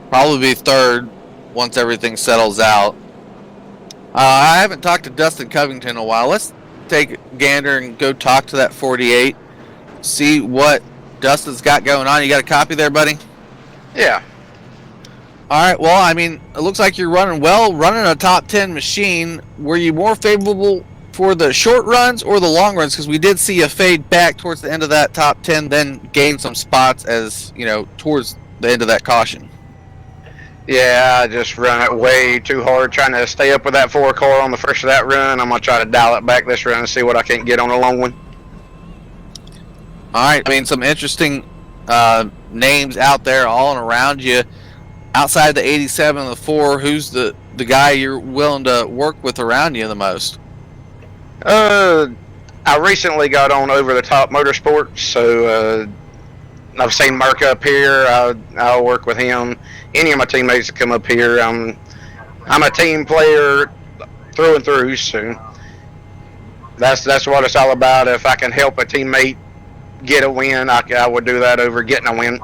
probably be third once everything settles out. I haven't talked to Dustin Covington in a while. Let's take a gander and go talk to that 48. See what Dustin's got going on. You got a copy there, buddy? Yeah. All right, well, I mean, it looks like you're running well, running a top 10 machine. Were you more favorable for the short runs or the long runs? Because we did see a fade back towards the end of that top 10, then gain some spots as, you know, towards the end of that caution. Yeah, I just run it way too hard trying to stay up with that 4 car on the first of that run. I'm going to try to dial it back this run and see what I can't get on a long one. All right, I mean, some interesting names out there all and around you. Outside the 87 and the 4, who's the guy you're willing to work with around you the most? I recently got on Over the Top Motorsports, so I've seen Mark up here. I'll work with him. Any of my teammates that come up here, I'm a team player through and through, so that's what it's all about. If I can help a teammate get a win, I would do that over getting a win.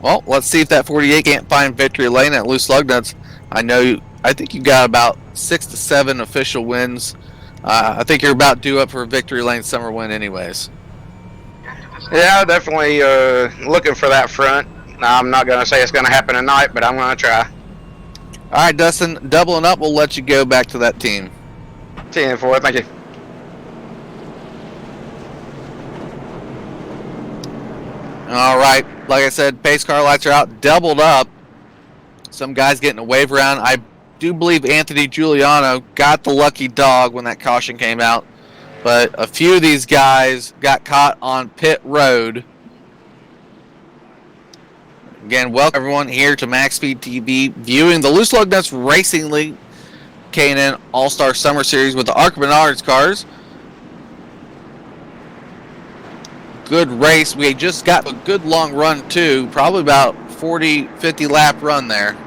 Well, let's see if that 48 can't find victory lane at Loose Lug Nuts. I think you got about 6 to 7 official wins. I think you're about due up for a victory lane summer win anyways. Yeah, definitely looking for that front. I'm not going to say it's going to happen tonight, but I'm going to try. All right, Dustin, doubling up, we'll let you go back to that team. 10-4, thank you. All right, like I said, pace car lights are out, doubled up. Some guys getting a wave around. I do believe Anthony Giuliano got the lucky dog when that caution came out, but a few of these guys got caught on pit road. Again, welcome everyone here to MaxSpeedTV, viewing the Loose Lug Nuts Racing League K&N All-Star Summer Series with the ARCA Menards cars. Good race. We just got a good long run too, probably about 40-50 lap run there.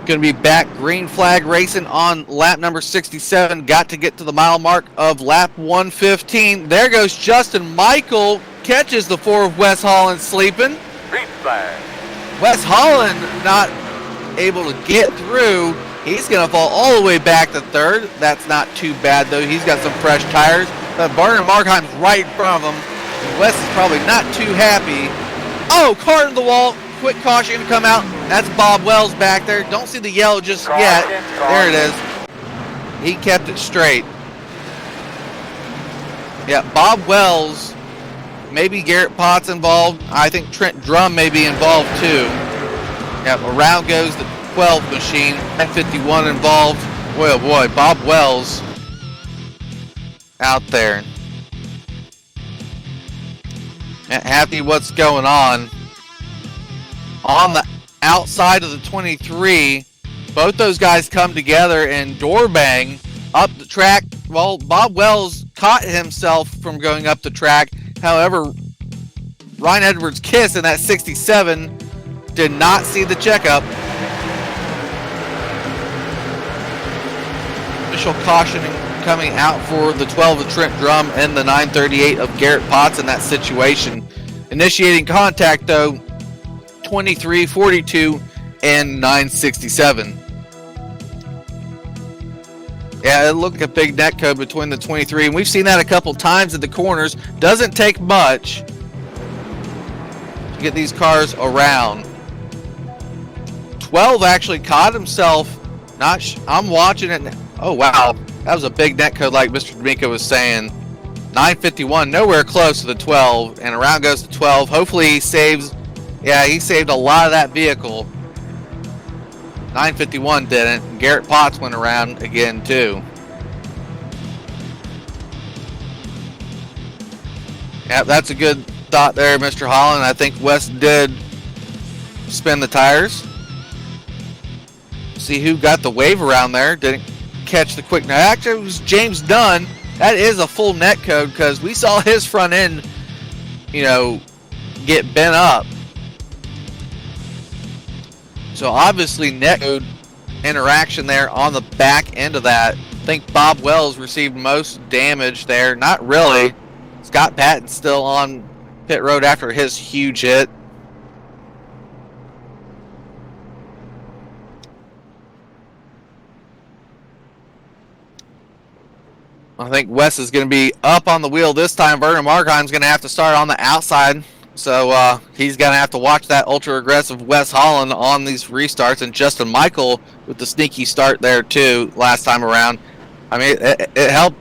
Going to be back green flag racing on lap number 67. Got to get to the mile mark of lap 115. There goes Justin Michael, catches the 4 of Wes Holland sleeping. Green flag. Wes Holland not able to get through. He's going to fall all the way back to third. That's not too bad though. He's got some fresh tires. But Vernon Markheim's right in front of him. And Wes is probably not too happy. Oh, car in the wall. Quick caution to come out. That's Bob Wells back there. Don't see the yellow just yet. There it is. He kept it straight. Yeah, Bob Wells, maybe Garrett Potts involved. I think Trent Drum may be involved too. Yeah, around goes the 12 machine. 51 involved. Boy, oh boy, Bob Wells out there. Happy what's going on. On the outside of the 23, both those guys come together and door bang up the track. Well, Bob Wells caught himself from going up the track. However, Ryan Edwards' Kiss in that 67 did not see the checkup. Official cautioning coming out for the 12 of Trent Drum and the 938 of Garrett Potts in that situation. Initiating contact though, 23, 42, and 967. Yeah, it looked like a big net code between the 23, and we've seen that a couple times at the corners. Doesn't take much to get these cars around. 12 actually caught himself. I'm watching it. Oh, wow. That was a big net code like Mr. D'Amico was saying. 951, nowhere close to the 12, and around goes the 12. Hopefully he saves. Yeah, he saved a lot of that vehicle. 951 didn't. Garrett Potts went around again too. Yeah, that's a good thought there, Mr. Holland. I think Wes did spin the tires. See who got the wave around there. Didn't catch the quick. Now, actually, it was James Dunn. That is a full net code because we saw his front end, get bent up. So obviously net code interaction there on the back end of that. I think Bob Wells received most damage there. Not really. Scott Patton still on pit road after his huge hit. I think Wes is going to be up on the wheel this time. Vernon Markheim's going to have to start on the outside. So he's going to have to watch that ultra-aggressive Wes Holland on these restarts. And Justin Michael with the sneaky start there, too, last time around. I mean, it helped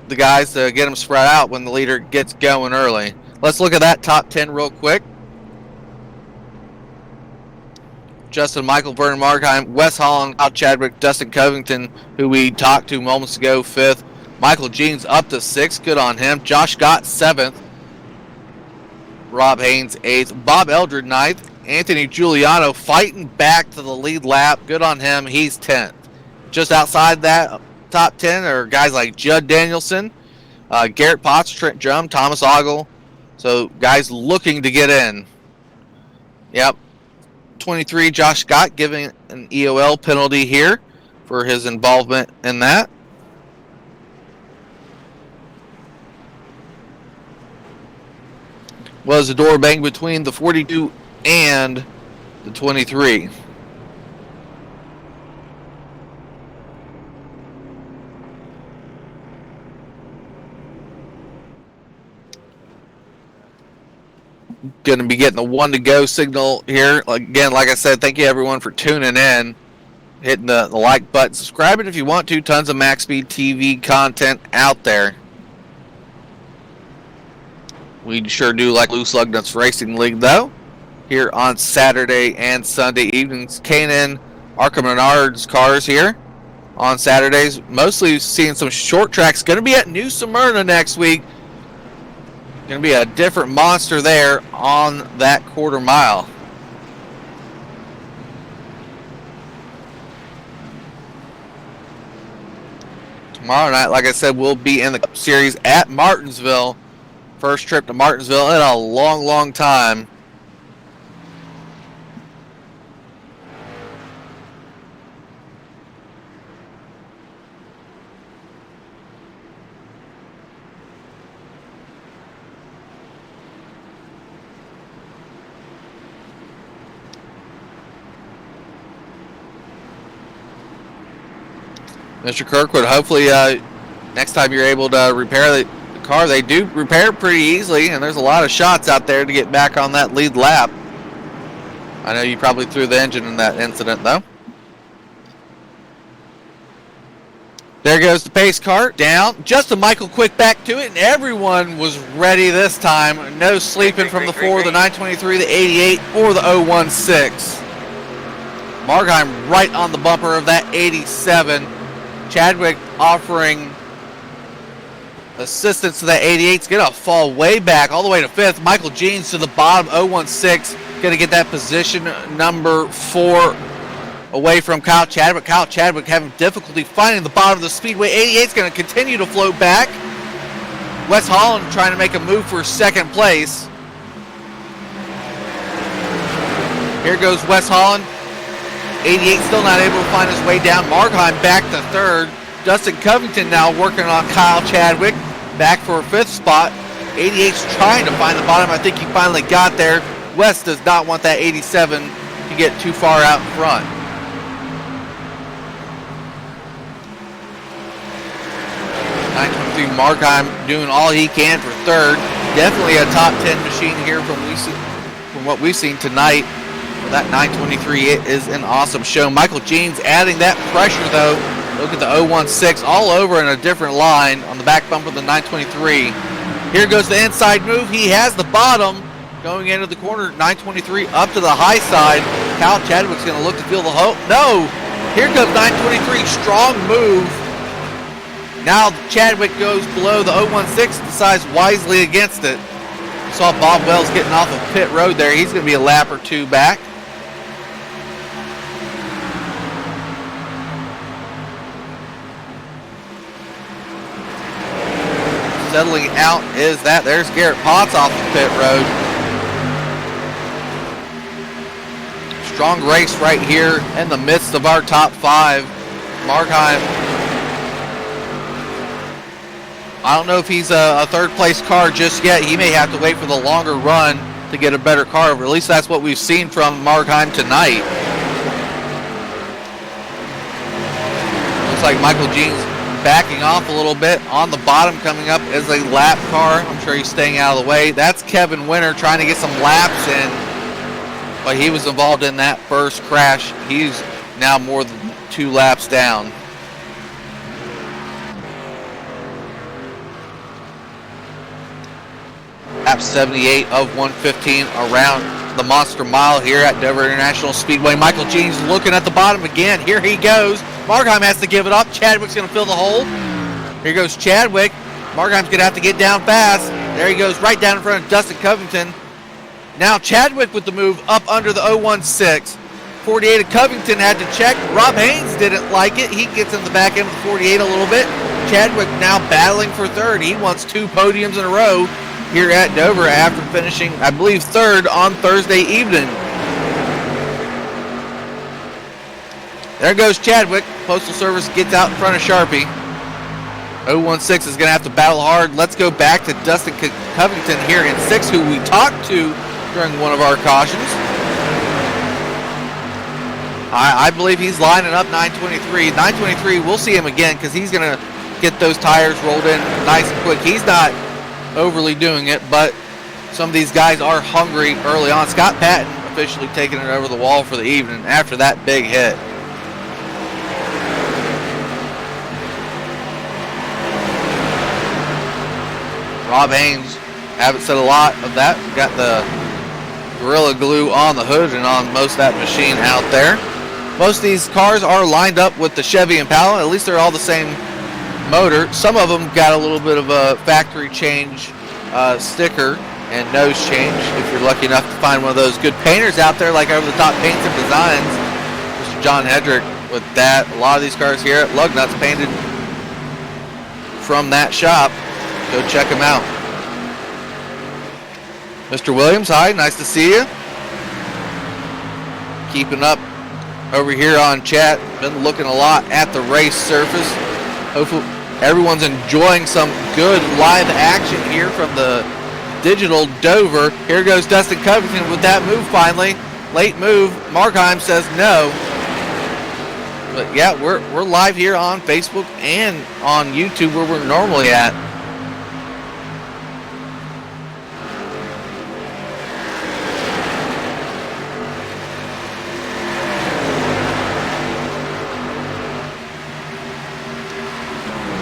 the guys to get them spread out when the leader gets going early. Let's look at that top 10 real quick. Justin Michael, Vernon Markheim, Wes Holland, Kyle Chadwick, Dustin Covington, who we talked to moments ago, 5th. Michael Jeans up to 6th. Good on him. Josh Scott, 7th. Rob Haynes, 8th. Bob Eldred, 9th. Anthony Giuliano fighting back to the lead lap. Good on him. He's 10th. Just outside that top 10 are guys like Judd Danielson, Garrett Potts, Trent Drum, Thomas Ogle. So guys looking to get in. Yep. 23, Josh Scott giving an EOL penalty here for his involvement in that. Was a door bang between the 42 and the 23. Going to be getting the 1 to go signal here. Again, like I said, thank you everyone for tuning in. Hitting the like button. Subscribe it if you want to. Tons of MaxSpeedTV content out there. We sure do like Loose Lug Nuts Racing League, though. Here on Saturday and Sunday evenings. K&N Arkham Menard's cars here on Saturdays. Mostly seeing some short tracks. Going to be at New Smyrna next week. Going to be a different monster there on that quarter mile. Tomorrow night, like I said, we'll be in the Cup Series at Martinsville. First trip to Martinsville in a long, long time. Mr. Kirkwood, hopefully next time you're able to repair the car. They do repair pretty easily, and there's a lot of shots out there to get back on that lead lap. I know you probably threw the engine in that incident, though. There goes the pace car down. Just a Michael quick back to it, and everyone was ready this time. No sleeping from the 4, the 923, the 88, or the 016. Markheim right on the bumper of that 87. Chadwick offering assistance to that 88. It's going to fall way back all the way to 5th. Michael Jeans to the bottom, 016. Going to get that position number 4 away from Kyle Chadwick. Kyle Chadwick having difficulty finding the bottom of the speedway. 88 is going to continue to float back. Wes Holland trying to make a move for 2nd place. Here goes Wes Holland. 88 still not able to find his way down. Markheim back to 3rd. Dustin Covington now working on Kyle Chadwick. Back for a 5th spot. 88's trying to find the bottom. I think he finally got there. Wes does not want that 87 to get too far out in front. Markheim doing all he can for 3rd. Definitely a top 10 machine here from what we've seen tonight. That 923 is an awesome show. Michael Jeans adding that pressure though. Look at the 016 all over in a different line on the back bumper of the 923. Here goes the inside move. He has the bottom going into the corner. 923 up to the high side. Kyle Chadwick's going to look to feel the hope. No! Here comes 923. Strong move. Now Chadwick goes below the 016, decides wisely against it. You saw Bob Wells getting off of pit road there. He's going to be a lap or 2 back. Settling out is that. There's Garrett Potts off the pit road. Strong race right here in the midst of our top 5. Markheim, I don't know if he's a 3rd place car just yet. He may have to wait for the longer run to get a better car, but at least that's what we've seen from Markheim tonight. Looks like Michael Jeans backing off a little bit. On the bottom coming up is a lap car. I'm sure he's staying out of the way. That's Kevin Winter trying to get some laps in, but he was involved in that first crash. He's now more than 2 laps down. Lap 78 of 115 around the Monster Mile here at Dover International Speedway. Michael Jeans looking at the bottom again. Here he goes. Markheim has to give it up. Chadwick's going to fill the hole. Here goes Chadwick. Markheim's going to have to get down fast. There he goes right down in front of Dustin Covington. Now Chadwick with the move up under the 016. 48 of Covington had to check. Rob Haynes didn't like it. He gets in the back end of the 48 a little bit. Chadwick now battling for 3rd. He wants 2 podiums in a row here at Dover after finishing, I believe, 3rd on Thursday evening. There goes Chadwick. Postal Service gets out in front of Sharpie. 016 is going to have to battle hard. Let's go back to Dustin Covington here in 6th, who we talked to during one of our cautions. I believe he's lining up 923. 923, we'll see him again because he's going to get those tires rolled in nice and quick. He's not overly doing it, but some of these guys are hungry early on. Scott Patton officially taking it over the wall for the evening after that big hit. Rob Haynes, haven't said a lot of that. Got the Gorilla Glue on the hood and on most of that machine out there. Most of these cars are lined up with the Chevy Impala. At least they're all the same motor. Some of them got a little bit of a factory change sticker and nose change. If you're lucky enough to find one of those good painters out there, like Over the Top Paints and Designs, Mr. John Hedrick with that. A lot of these cars here at Lugnuts painted from that shop. Go check him out. Mr. Williams, hi, nice to see you. Keeping up over here on chat. Been looking a lot at the race surface. Hopefully everyone's enjoying some good live action here from the digital Dover. Here goes Dustin Covington with that move finally. Late move. Markheim says no. But yeah, we're live here on Facebook and on YouTube where we're normally at.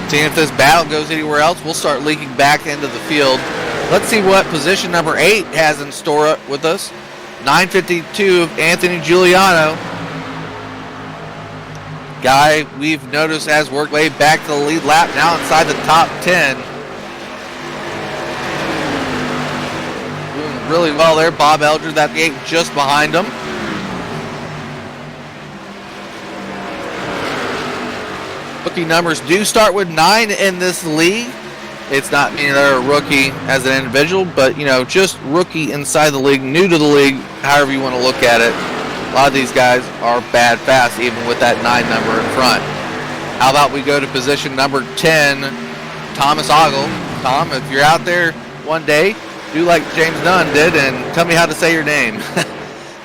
Seeing if this battle goes anywhere else, we'll start leaking back into the field. Let's see what position number 8 has in store with us. 952 of Anthony Giuliano. Guy we've noticed has worked way back to the lead lap, now inside the top 10. Doing really well there. Bob Eldridge at the 8 just behind him. Rookie numbers do start with 9 in this league. It's not meaning they're a rookie as an individual, but, you know, just rookie inside the league, new to the league, however you want to look at it. A lot of these guys are bad fast, even with that 9 number in front. How about we go to position number 10, Thomas Ogle. Tom, if you're out there one day, do like James Dunn did and tell me how to say your name.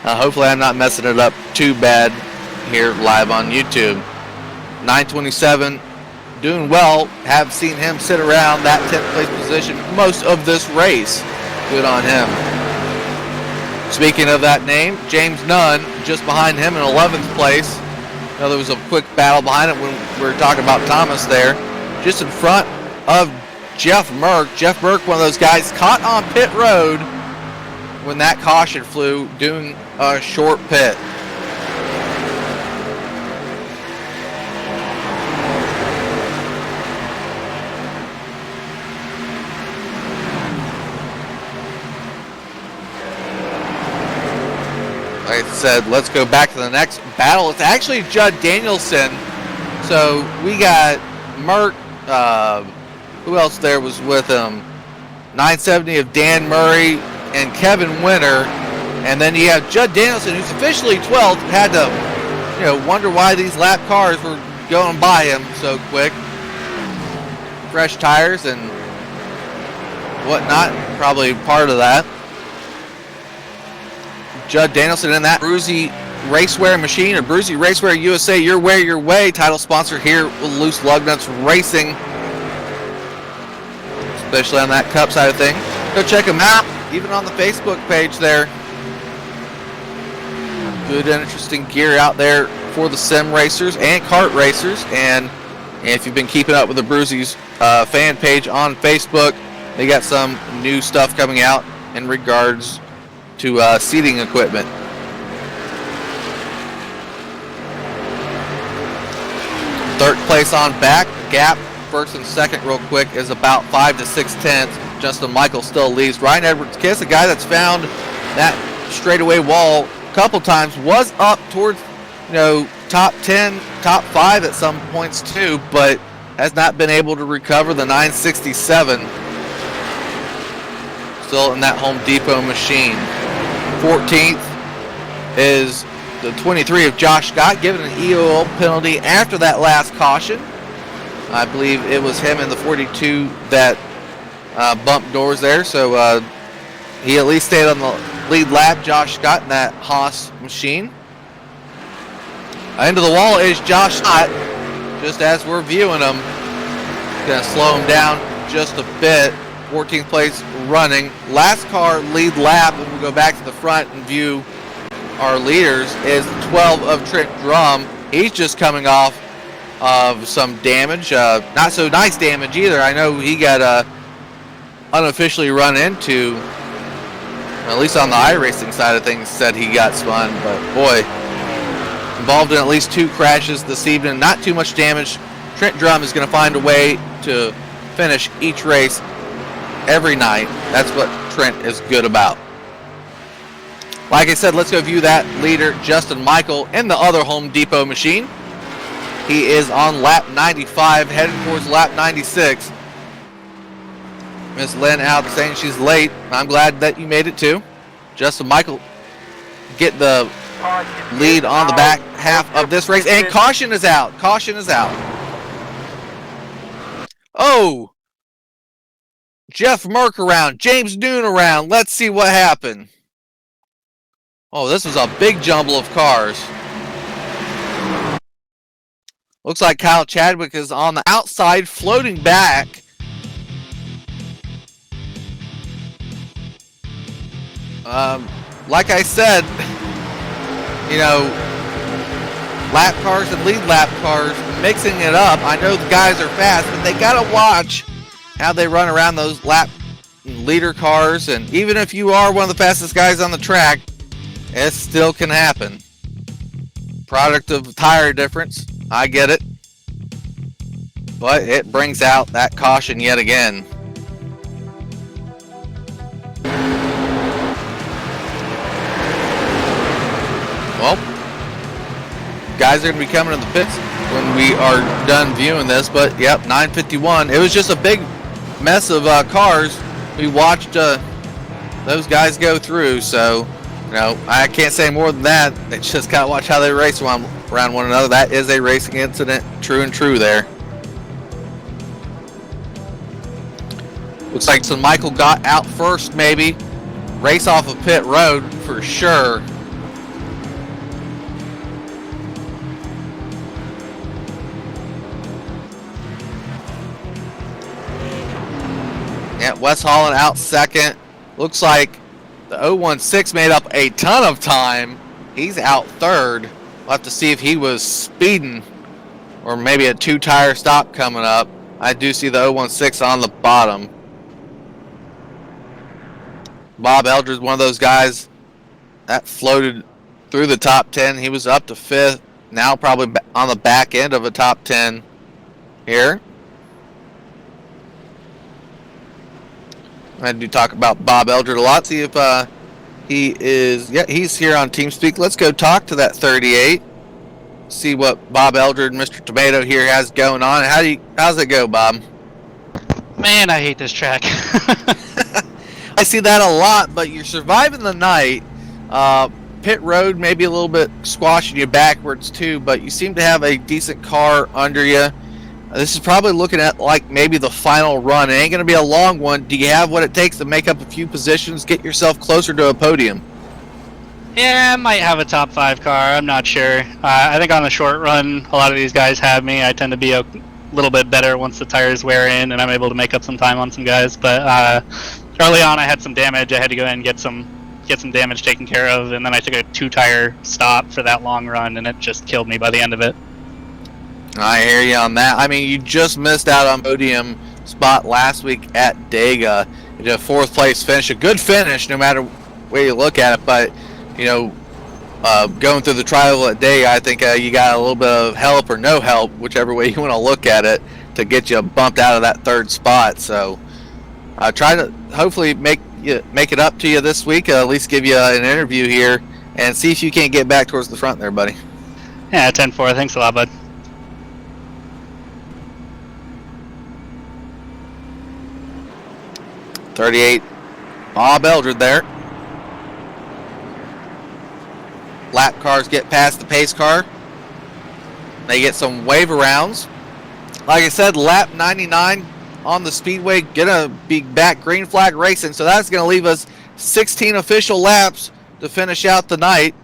Hopefully I'm not messing it up too bad here live on YouTube. 927, doing well. Have seen him sit around that 10th place position most of this race. Good on him. Speaking of that name, James Nunn just behind him in 11th place. Now there was a quick battle behind it when we were talking about Thomas there. Just in front of Jeff Merck. Jeff Merck, one of those guys caught on pit road when that caution flew, doing a short pit. Like I said, let's go back to the next battle. It's actually Judd Danielson. So we got Mert. Who else there was with him? 970 of Dan Murray and Kevin Winter. And then you have Judd Danielson, who's officially 12th. Had to, you know, wonder why these lap cars were going by him so quick. Fresh tires and whatnot, probably part of that. Judd Danielson in that Bruzy Racewear machine, or Bruzy Racewear USA, your way, title sponsor here with Loose Lug Nuts Racing, especially on that cup side of things. Go check them out, even on the Facebook page there. Good and interesting gear out there for the sim racers and kart racers. And if you've been keeping up with the Bruzy's fan page on Facebook, they got some new stuff coming out in regards to seating equipment. Third place on back. Gap first and second real quick is about 5 to 6 tenths. Justin Michael still leads. Ryan Edwards-Kiss, a guy that's found that straightaway wall a couple times, was up towards, you know, top 10, top 5 at some points too, but has not been able to recover the 967. Still in that Home Depot machine. 14th is the 23 of Josh Scott, given an EOL penalty after that last caution. I believe it was him in the 42 that bumped doors there, so he at least stayed on the lead lap. Josh Scott in that Haas machine. Into the wall is Josh Scott, just as we're viewing him. Gonna slow him down just a bit. 14th place running. Last car lead lap, and we'll go back to the front and view our leaders, is 12 of Trent Drum. He's just coming off of some damage. Not so nice damage either. I know he got unofficially run into, at least on the iRacing side of things, said he got spun, but boy, involved in at least 2 crashes this evening. Not too much damage. Trent Drum is going to find a way to finish each race every night. That's what Trent is good about. Like I said, let's go view that leader, Justin Michael, in the other Home Depot machine. He is on lap 95, heading towards lap 96. Miss Lynn out saying she's late. I'm glad that you made it too. Justin Michael get the lead on the back half of this race. And caution is out. Caution is out. Oh! Jeff Merck around. James Noon around. Let's see what happened. Oh, this was a big jumble of cars. Looks like Kyle Chadwick is on the outside, floating back. Like I said, you know, lap cars and lead lap cars mixing it up. I know the guys are fast, but they got to watch how they run around those lap leader cars. And even if you are one of the fastest guys on the track, it still can happen. Product of tire difference, I get it. But it brings out that caution yet again. Well, guys are going to be coming to the pits when we are done viewing this. But, yep, 9:51. It was just a big mess of cars. We watched those guys go through. So, you know, I can't say more than that. They just got to watch how they race around one another. That is a racing incident, true and true there. Looks like so Michael got out first, maybe. Race off of pit road for sure. Yeah, Wes Holland out second. Looks like the 016 made up a ton of time. He's out third. We'll have to see if he was speeding or maybe a two-tire stop coming up. I do see the 016 on the bottom. Bob Eldridge, one of those guys that floated through the top 10. He was up to 5th. Now probably on the back end of a top 10 here. I do talk about Bob Eldridge a lot. See if he is. Yeah, he's here on TeamSpeak. Let's go talk to that 38. See what Bob Eldridge, Mr. Tomato here has going on. How's it go, Bob? Man, I hate this track. I see that a lot, but you're surviving the night. Pit road maybe a little bit squashing you backwards too, but you seem to have a decent car under you. This is probably looking at like maybe the final run. It ain't going to be a long one. Do you have what it takes to make up a few positions, get yourself closer to a podium? Yeah, I might have a top 5 car. I'm not sure. I think on the short run, a lot of these guys have me. I tend to be a little bit better once the tires wear in, and I'm able to make up some time on some guys. But early on, I had some damage. I had to go in and get some damage taken care of, and then I took a 2-tire stop for that long run, and it just killed me by the end of it. I hear you on that. I mean, you just missed out on podium spot last week at Dega. You did a 4th place finish, a good finish no matter where you look at it. But you know, going through the trial at Dega, I think you got a little bit of help or no help, whichever way you want to look at it, to get you bumped out of that 3rd spot. So try to hopefully make it up to you this week. At least give you an interview here and see if you can't get back towards the front there, buddy. Yeah, 10-4. Thanks a lot, bud. .38, Bob Eldred there. Lap cars get past the pace car. They get some wave arounds. Like I said, lap 99 on the speedway, gonna be back green flag racing, so that's gonna leave us 16 official laps to finish out the night.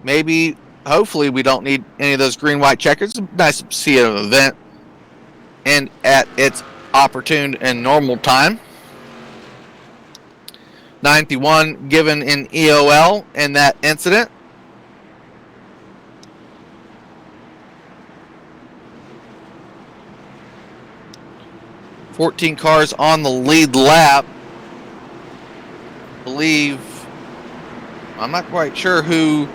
Maybe, hopefully, we don't need any of those green-white checkers. It's nice to see an event and at its opportune and normal time. 91 given in EOL in that incident. .14 cars on the lead lap. I'm not quite sure who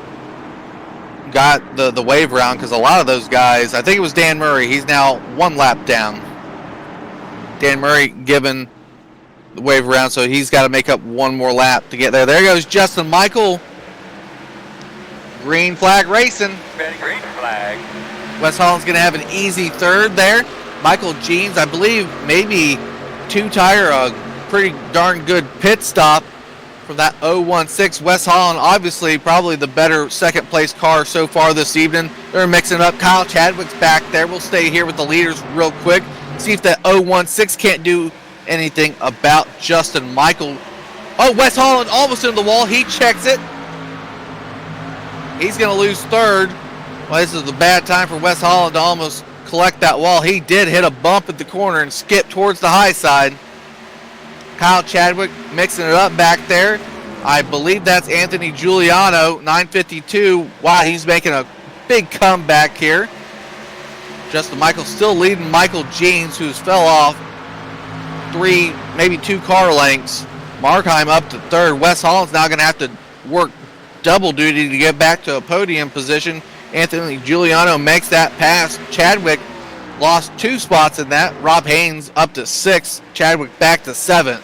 got the wave round, because a lot of those guys, I think it was Dan Murray, he's now 1 lap down. Dan Murray given the wave around, so he's got to make up 1 more lap to get there. There goes Justin Michael. Green flag racing. Green flag. Wes Holland's going to have an easy 3rd there. Michael Jeans, I believe, maybe 2-tire, a pretty darn good pit stop from that 016. Wes Holland, obviously, probably the better 2nd place car so far this evening. They're mixing up. Kyle Chadwick's back there. We'll stay here with the leaders real quick. See if that 016 can't do anything about Justin Michael. Oh, Wes Holland almost into the wall. He checks it. He's going to lose 3rd. Well, this is a bad time for Wes Holland to almost collect that wall. He did hit a bump at the corner and skip towards the high side. Kyle Chadwick mixing it up back there. I believe that's Anthony Giuliano, 952. Wow, he's making a big comeback here. Justin Michael still leading Michael Jeans, who's fell off 3, maybe 2 car lengths. Markheim up to third. Wes Holland's now going to have to work double duty to get back to a podium position. Anthony Giuliano makes that pass. Chadwick lost 2 spots in that. Rob Haynes up to 6th. Chadwick back to 7th.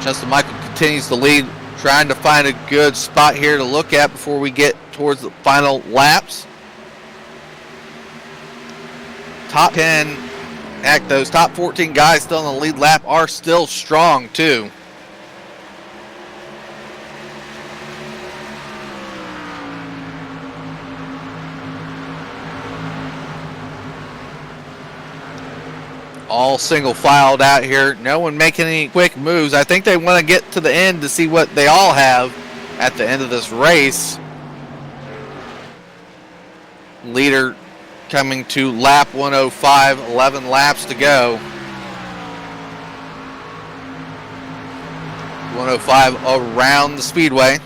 Justin Michael continues to lead, trying to find a good spot here to look at before we get towards the final laps. Top 10, heck, those top 14 guys still in the lead lap are still strong too. All single filed out here. No one making any quick moves. I think they want to get to the end to see what they all have at the end of this race. Leader coming to lap 105, 11 laps to go. 105 around the speedway.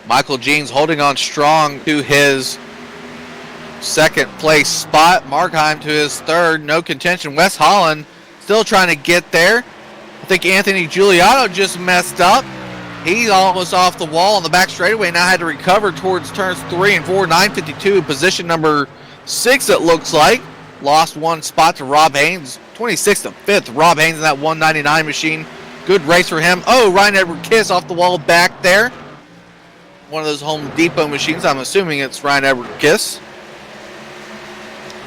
Michael Jeans holding on strong to his second place spot. Markheim to his third. No contention. Wes Holland still trying to get there. I think Anthony Giuliano just messed up. He's almost off the wall on the back straightaway. Now had to recover towards turns 3 and 4. 952, position number 6 it looks like. Lost 1 spot to Rob Haynes. 26th to 5th. Rob Haynes in that 199 machine. Good race for him. Oh, Ryan Edward Kiss off the wall back there. One of those Home Depot machines. I'm assuming it's Ryan Edward Kiss.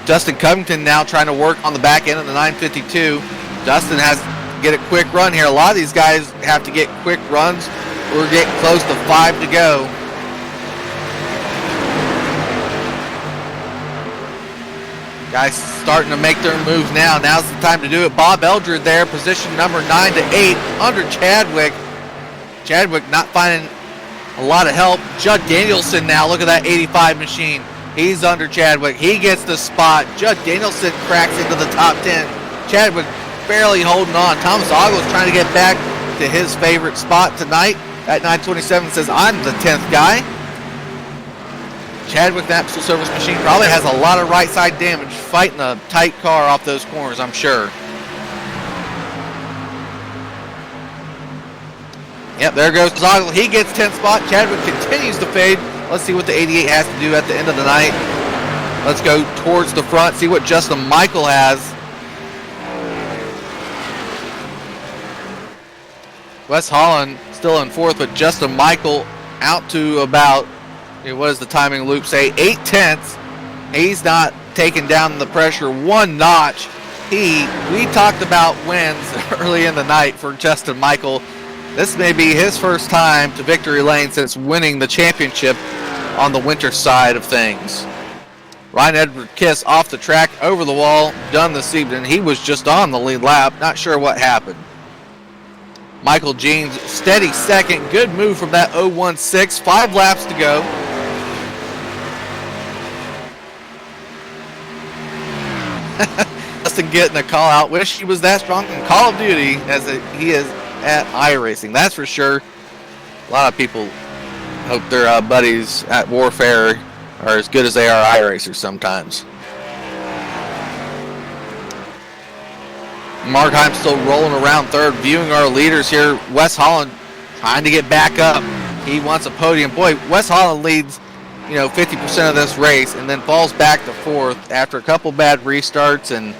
Dustin Covington now trying to work on the back end of the 952. Dustin has to get a quick run here. A lot of these guys have to get quick runs. We're getting close to 5 to go. Guys starting to make their moves now. Now's the time to do it. Bob Eldred there, position number 9 to 8 under Chadwick. Chadwick not finding a lot of help. Judd Danielson now, look at that 85 machine. He's under Chadwick. He gets the spot. Judd Danielson cracks into the top 10. Chadwick barely holding on. Thomas Ogles trying to get back to his favorite spot tonight. At 927 says, I'm the 10th guy. Chadwick, that full service machine, probably has a lot of right side damage fighting a tight car off those corners, I'm sure. Yep, there goes Ogles. He gets 10th spot. Chadwick continues to fade. Let's see what the 88 has to do at the end of the night. Let's go towards the front, see what Justin Michael has. Wes Holland still in 4th, but Justin Michael out to about, what does the timing loop say, 8/10. He's not taking down the pressure 1 notch. We talked about wins early in the night for Justin Michael. This may be his first time to victory lane since winning the championship on the winter side of things. Ryan Edward Kiss off the track, over the wall, done this evening. He was just on the lead lap, not sure what happened. Michael Jeans, steady second. Good move from that 016. 5 laps to go. Justin getting a call out. Wish he was that strong in Call of Duty as he is at iRacing. That's for sure. A lot of people hope their buddies at Warfare are as good as they are iRacers sometimes. Markheim still rolling around third, viewing our leaders here. Wes Holland trying to get back up. He wants a podium. Boy, Wes Holland leads, 50% of this race and then falls back to 4th after a couple bad restarts and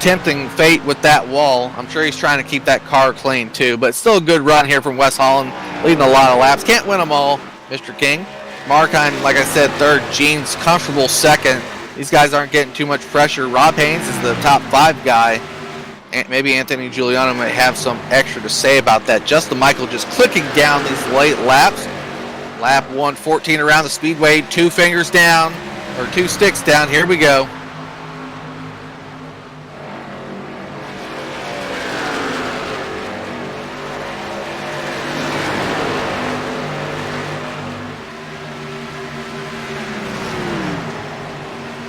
tempting fate with that wall. I'm sure he's trying to keep that car clean too, but still a good run here from Wes Holland, leading a lot of laps. Can't win them all, Mr. King. Markheim, like I said, 3rd. Jeans, comfortable 2nd. These guys aren't getting too much pressure. Rob Haynes is the top 5 guy. Maybe Anthony Giuliano might have some extra to say about that. Justin Michael just clicking down these late laps. Lap 114 around the speedway. 2 fingers down, or 2 sticks down. Here we go.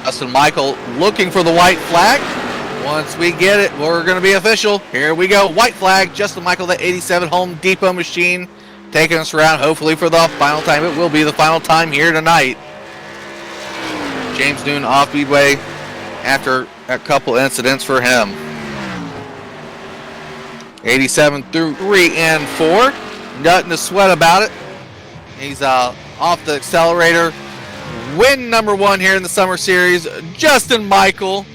Justin Michael looking for the white flag. Once we get it, we're going to be official. Here we go. White flag. Justin Michael, the 87 Home Depot machine, taking us around hopefully for the final time. It will be the final time here tonight. James Noon off speedway after a couple incidents for him. 87 through 3 and 4. Nothing to sweat about it. He's off the accelerator. Win number 1 here in the Summer Series, Justin Michael.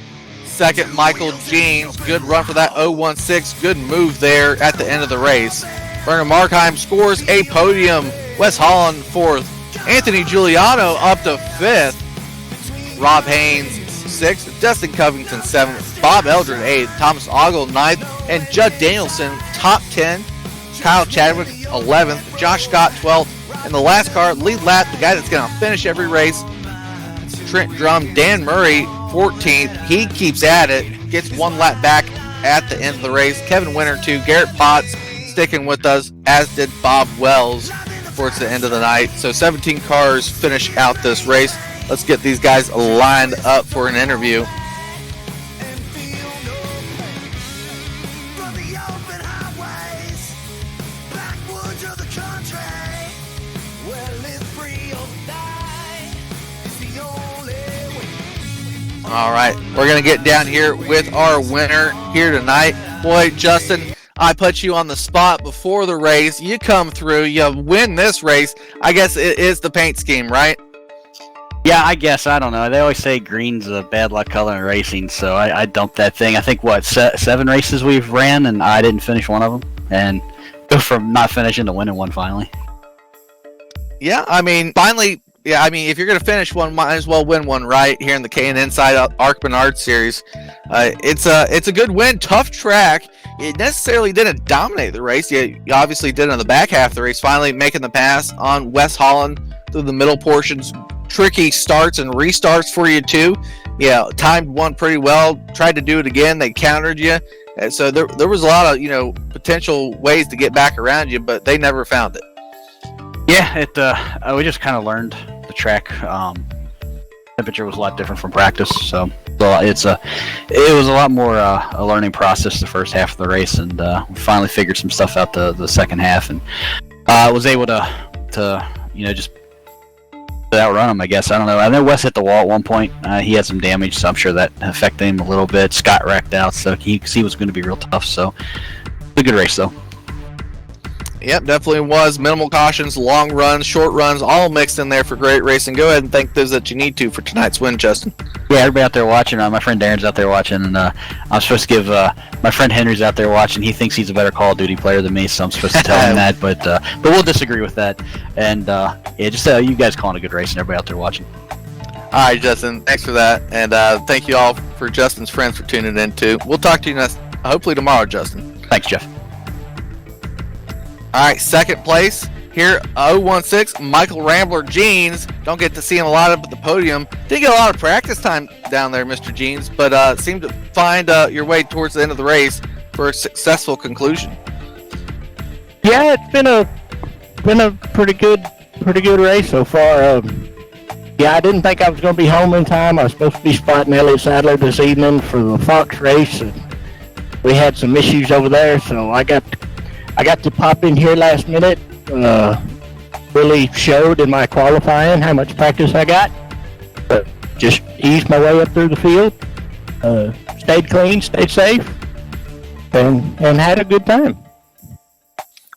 Second, Michael Jeans. Good run for that 016. Good move there at the end of the race. Werner Markheim scores a podium. Wes Holland 4th. Anthony Giuliano up to 5th. Rob Haynes 6th. Dustin Covington 7th. Bob Eldred 8th. Thomas Ogle 9th. And Judd Danielson top 10. Kyle Chadwick 11th. Josh Scott 12th. And the last car, lead lap, the guy that's going to finish every race, Trent Drum, Dan Murray 14th. He keeps at it. Gets 1 lap back at the end of the race. Kevin Winter 2. Garrett Potts sticking with us, as did Bob Wells towards the end of the night. So 17 cars finish out this race. Let's get these guys lined up for an interview. All right, we're going to get down here with our winner here tonight. Boy, Justin, I put you on the spot before the race. You come through, you win this race. I guess it is the paint scheme, right? Yeah, I guess. I don't know. They always say green's a bad luck color in racing, so I dumped that thing. I think, 7 races we've ran, and I didn't finish one of them. And go from not finishing to winning one finally. Yeah, I mean, finally... Yeah, I mean, if you're going to finish one, might as well win one, right, here in the K&N side Arc Bernard Series. It's a good win. Tough track. It necessarily didn't dominate the race. You obviously did on the back half of the race, finally making the pass on Wes Holland through the middle portions. Tricky starts and restarts for you, too. Yeah, timed one pretty well. Tried to do it again. They countered you. And so there was a lot of, potential ways to get back around you, but they never found it. Yeah, we just kind of learned the track. Temperature was a lot different from practice, so it was a lot more a learning process the first half of the race, and we finally figured some stuff out the second half, and was able to just outrun him. I guess, I don't know. I know Wes hit the wall at one point. He had some damage, so I'm sure that affected him a little bit. Scott wrecked out, so he was going to be real tough. So a good race though. Yep, definitely was. Minimal cautions, long runs, short runs, all mixed in there for great racing. Go ahead and thank those that you need to for tonight's win, Justin. Yeah, everybody out there watching. My friend Darren's out there watching, and I'm supposed to give my friend Henry's out there watching. He thinks he's a better Call of Duty player than me, so I'm supposed to tell him that. But we'll disagree with that. And just you guys calling a good race, and everybody out there watching. All right, Justin, thanks for that, and thank you all for Justin's friends for tuning in too. We'll talk to you hopefully tomorrow, Justin. Thanks, Jeff. All right, second place here, 016, Michael Rambler Jeans. Don't get to see him a lot up at the podium. Didn't get a lot of practice time down there, Mr. Jeans, but seemed to find your way towards the end of the race for a successful conclusion. Yeah, it's been a pretty good race so far. Yeah, I didn't think I was going to be home in time. I was supposed to be spotting Elliott Sadler this evening for the Fox race, and we had some issues over there, so I got to pop in here last minute. Really showed in my qualifying how much practice I got. But just eased my way up through the field. Stayed clean, stayed safe, and had a good time.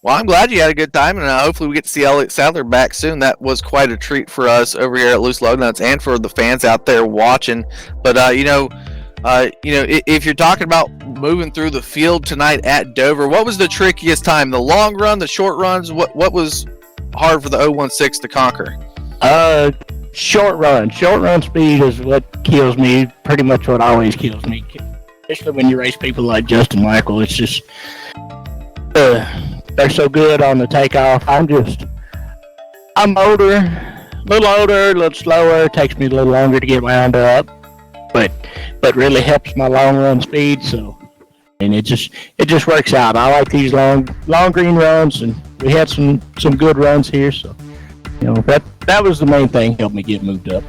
Well, I'm glad you had a good time, and hopefully we get to see Elliott Sadler back soon. That was quite a treat for us over here at Loose Lug Nuts and for the fans out there watching. But if you're talking about moving through the field tonight at Dover, what was the trickiest time? The long run, the short runs? What was hard for the 016 to conquer? Short run speed is what kills me. Pretty much what always kills me, especially when you race people like Justin Michael. It's just they're so good on the takeoff. I'm older, a little slower. It takes me a little longer to get wound up, but really helps my long run speed. So, and it just works out. I like these long green runs, and we had some good runs here. So, that was the main thing, helped me get moved up.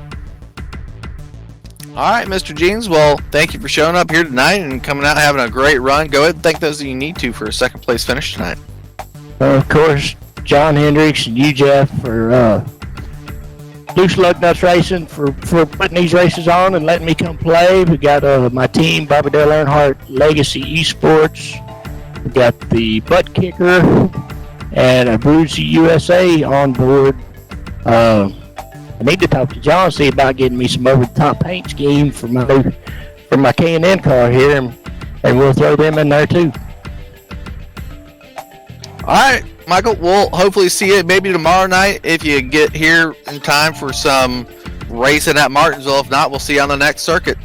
All right, Mr. Jeans. Well, thank you for showing up here tonight and coming out and having a great run. Go ahead and thank those that you need to for a second place finish tonight. Of course, John Hendricks and you, Jeff, for Loose Lug Nuts Racing for putting these races on and letting me come play. We got my team, Barbadale Earnhardt Legacy Esports. We got the Butt Kicker and a Brucey USA on board. I need to talk to John, see about getting me some over-the-top paint scheme for my K&N car here, and we'll throw them in there too. All right, Michael, we'll hopefully see you maybe tomorrow night if you get here in time for some racing at Martinsville. If not, we'll see you on the next circuit.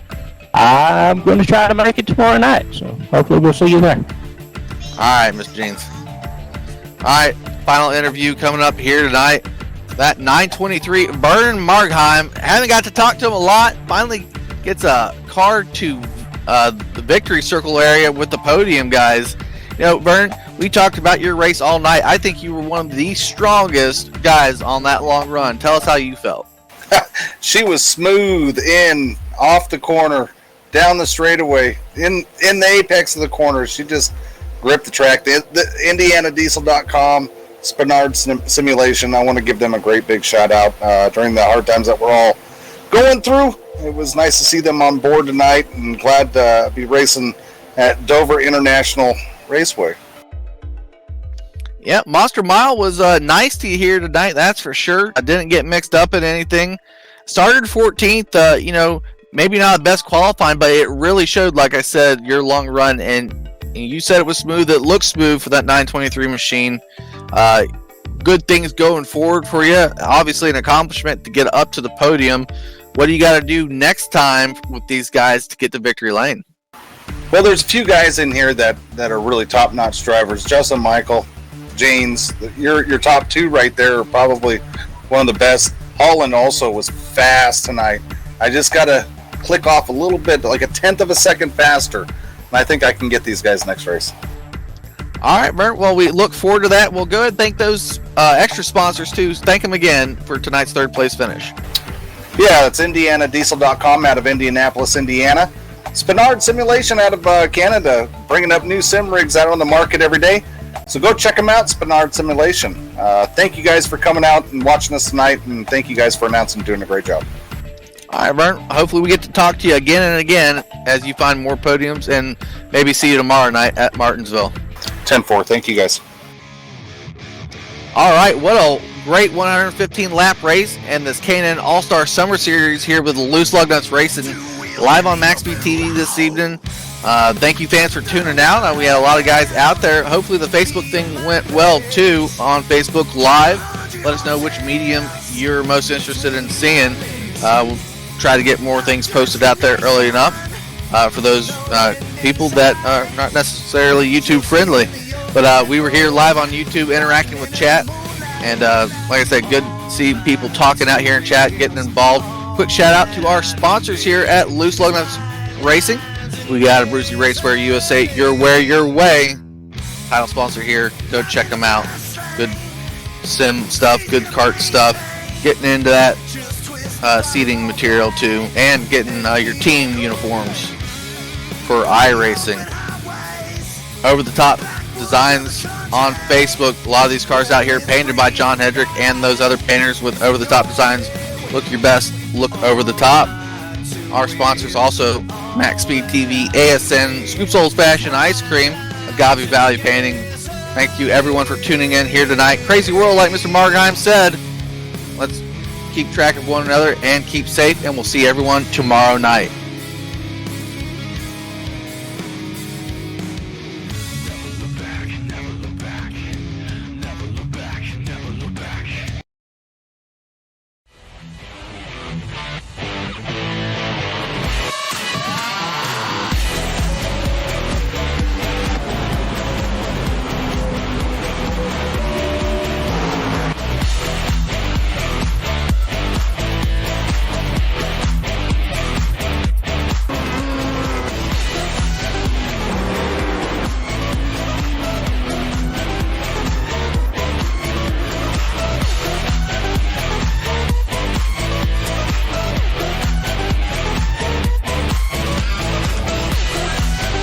I'm going to try to make it tomorrow night, so hopefully we'll see you there. All right, Mr. Jeans. All right, final interview coming up here tonight. That 923 Vernon Margheim. Haven't got to talk to him a lot. Finally gets a car to the victory circle area with the podium guys. You know, Vern, we talked about your race all night. I think you were one of the strongest guys on that long run. Tell us how you felt. She was smooth in, off the corner, down the straightaway, in the apex of the corner. She just gripped the track. The IndianaDiesel.com, Spinard Simulation, I want to give them a great big shout out during the hard times that we're all going through. It was nice to see them on board tonight, and glad to be racing at Dover International Raceway. Yeah, Monster Mile was nice to you here tonight, that's for sure. I didn't get mixed up in anything. Started 14th, you know, maybe not the best qualifying, but it really showed, like I said, your long run, and you said it was smooth. It looked smooth for that 923 machine. Good things going forward for you. Obviously an accomplishment to get up to the podium. What do you got to do next time with these guys to get to victory lane? Well, there's a few guys in here that are really top-notch drivers. Justin Michael, Janes, your top two right there are probably one of the best. Holland also was fast tonight. I just got to click off a little bit, like a tenth of a second faster, and I think I can get these guys next race. All right, Bert. Well, we look forward to that. We'll go ahead and thank those extra sponsors, too. Thank them again for tonight's third-place finish. Yeah, it's IndianaDiesel.com out of Indianapolis, Indiana. Spinard Simulation out of Canada, bringing up new sim rigs out on the market every day. So go check them out, Spinard Simulation. Thank you guys for coming out and watching us tonight, and thank you guys for announcing and doing a great job. All right, Bert. Hopefully we get to talk to you again and again as you find more podiums, and maybe see you tomorrow night at Martinsville. 10-4. Thank you, guys. All right, what a great 115-lap race and this K&N All-Star Summer Series here with the Loose Lug Nuts Racing live on MaxSpeedTV this evening. Thank you, fans, for tuning out. We had a lot of guys out there. Hopefully the Facebook thing went well, too, on Facebook Live. Let us know which medium you're most interested in seeing. We'll try to get more things posted out there early enough for those people that are not necessarily YouTube friendly. But we were here live on YouTube interacting with chat, and like I said, good to see people talking out here in chat, getting involved. Quick shout out to our sponsors here at Loose Lug Nuts Racing. We got a Brucey Racewear USA, your wear your way. Title sponsor here. Go check them out. Good sim stuff, good kart stuff. Getting into that seating material too, and getting your team uniforms for iRacing. Over the top designs on Facebook. A lot of these cars out here painted by John Hedrick and those other painters with over the top designs. Look your best, look over the top. Our sponsors also MaxSpeedTV, ASN, Scoops Old Fashioned Ice Cream, Agave Valley Painting. Thank you everyone for tuning in here tonight. Crazy world, like Mr. Margheim said. Let's keep track of one another and keep safe, and we'll see everyone tomorrow night.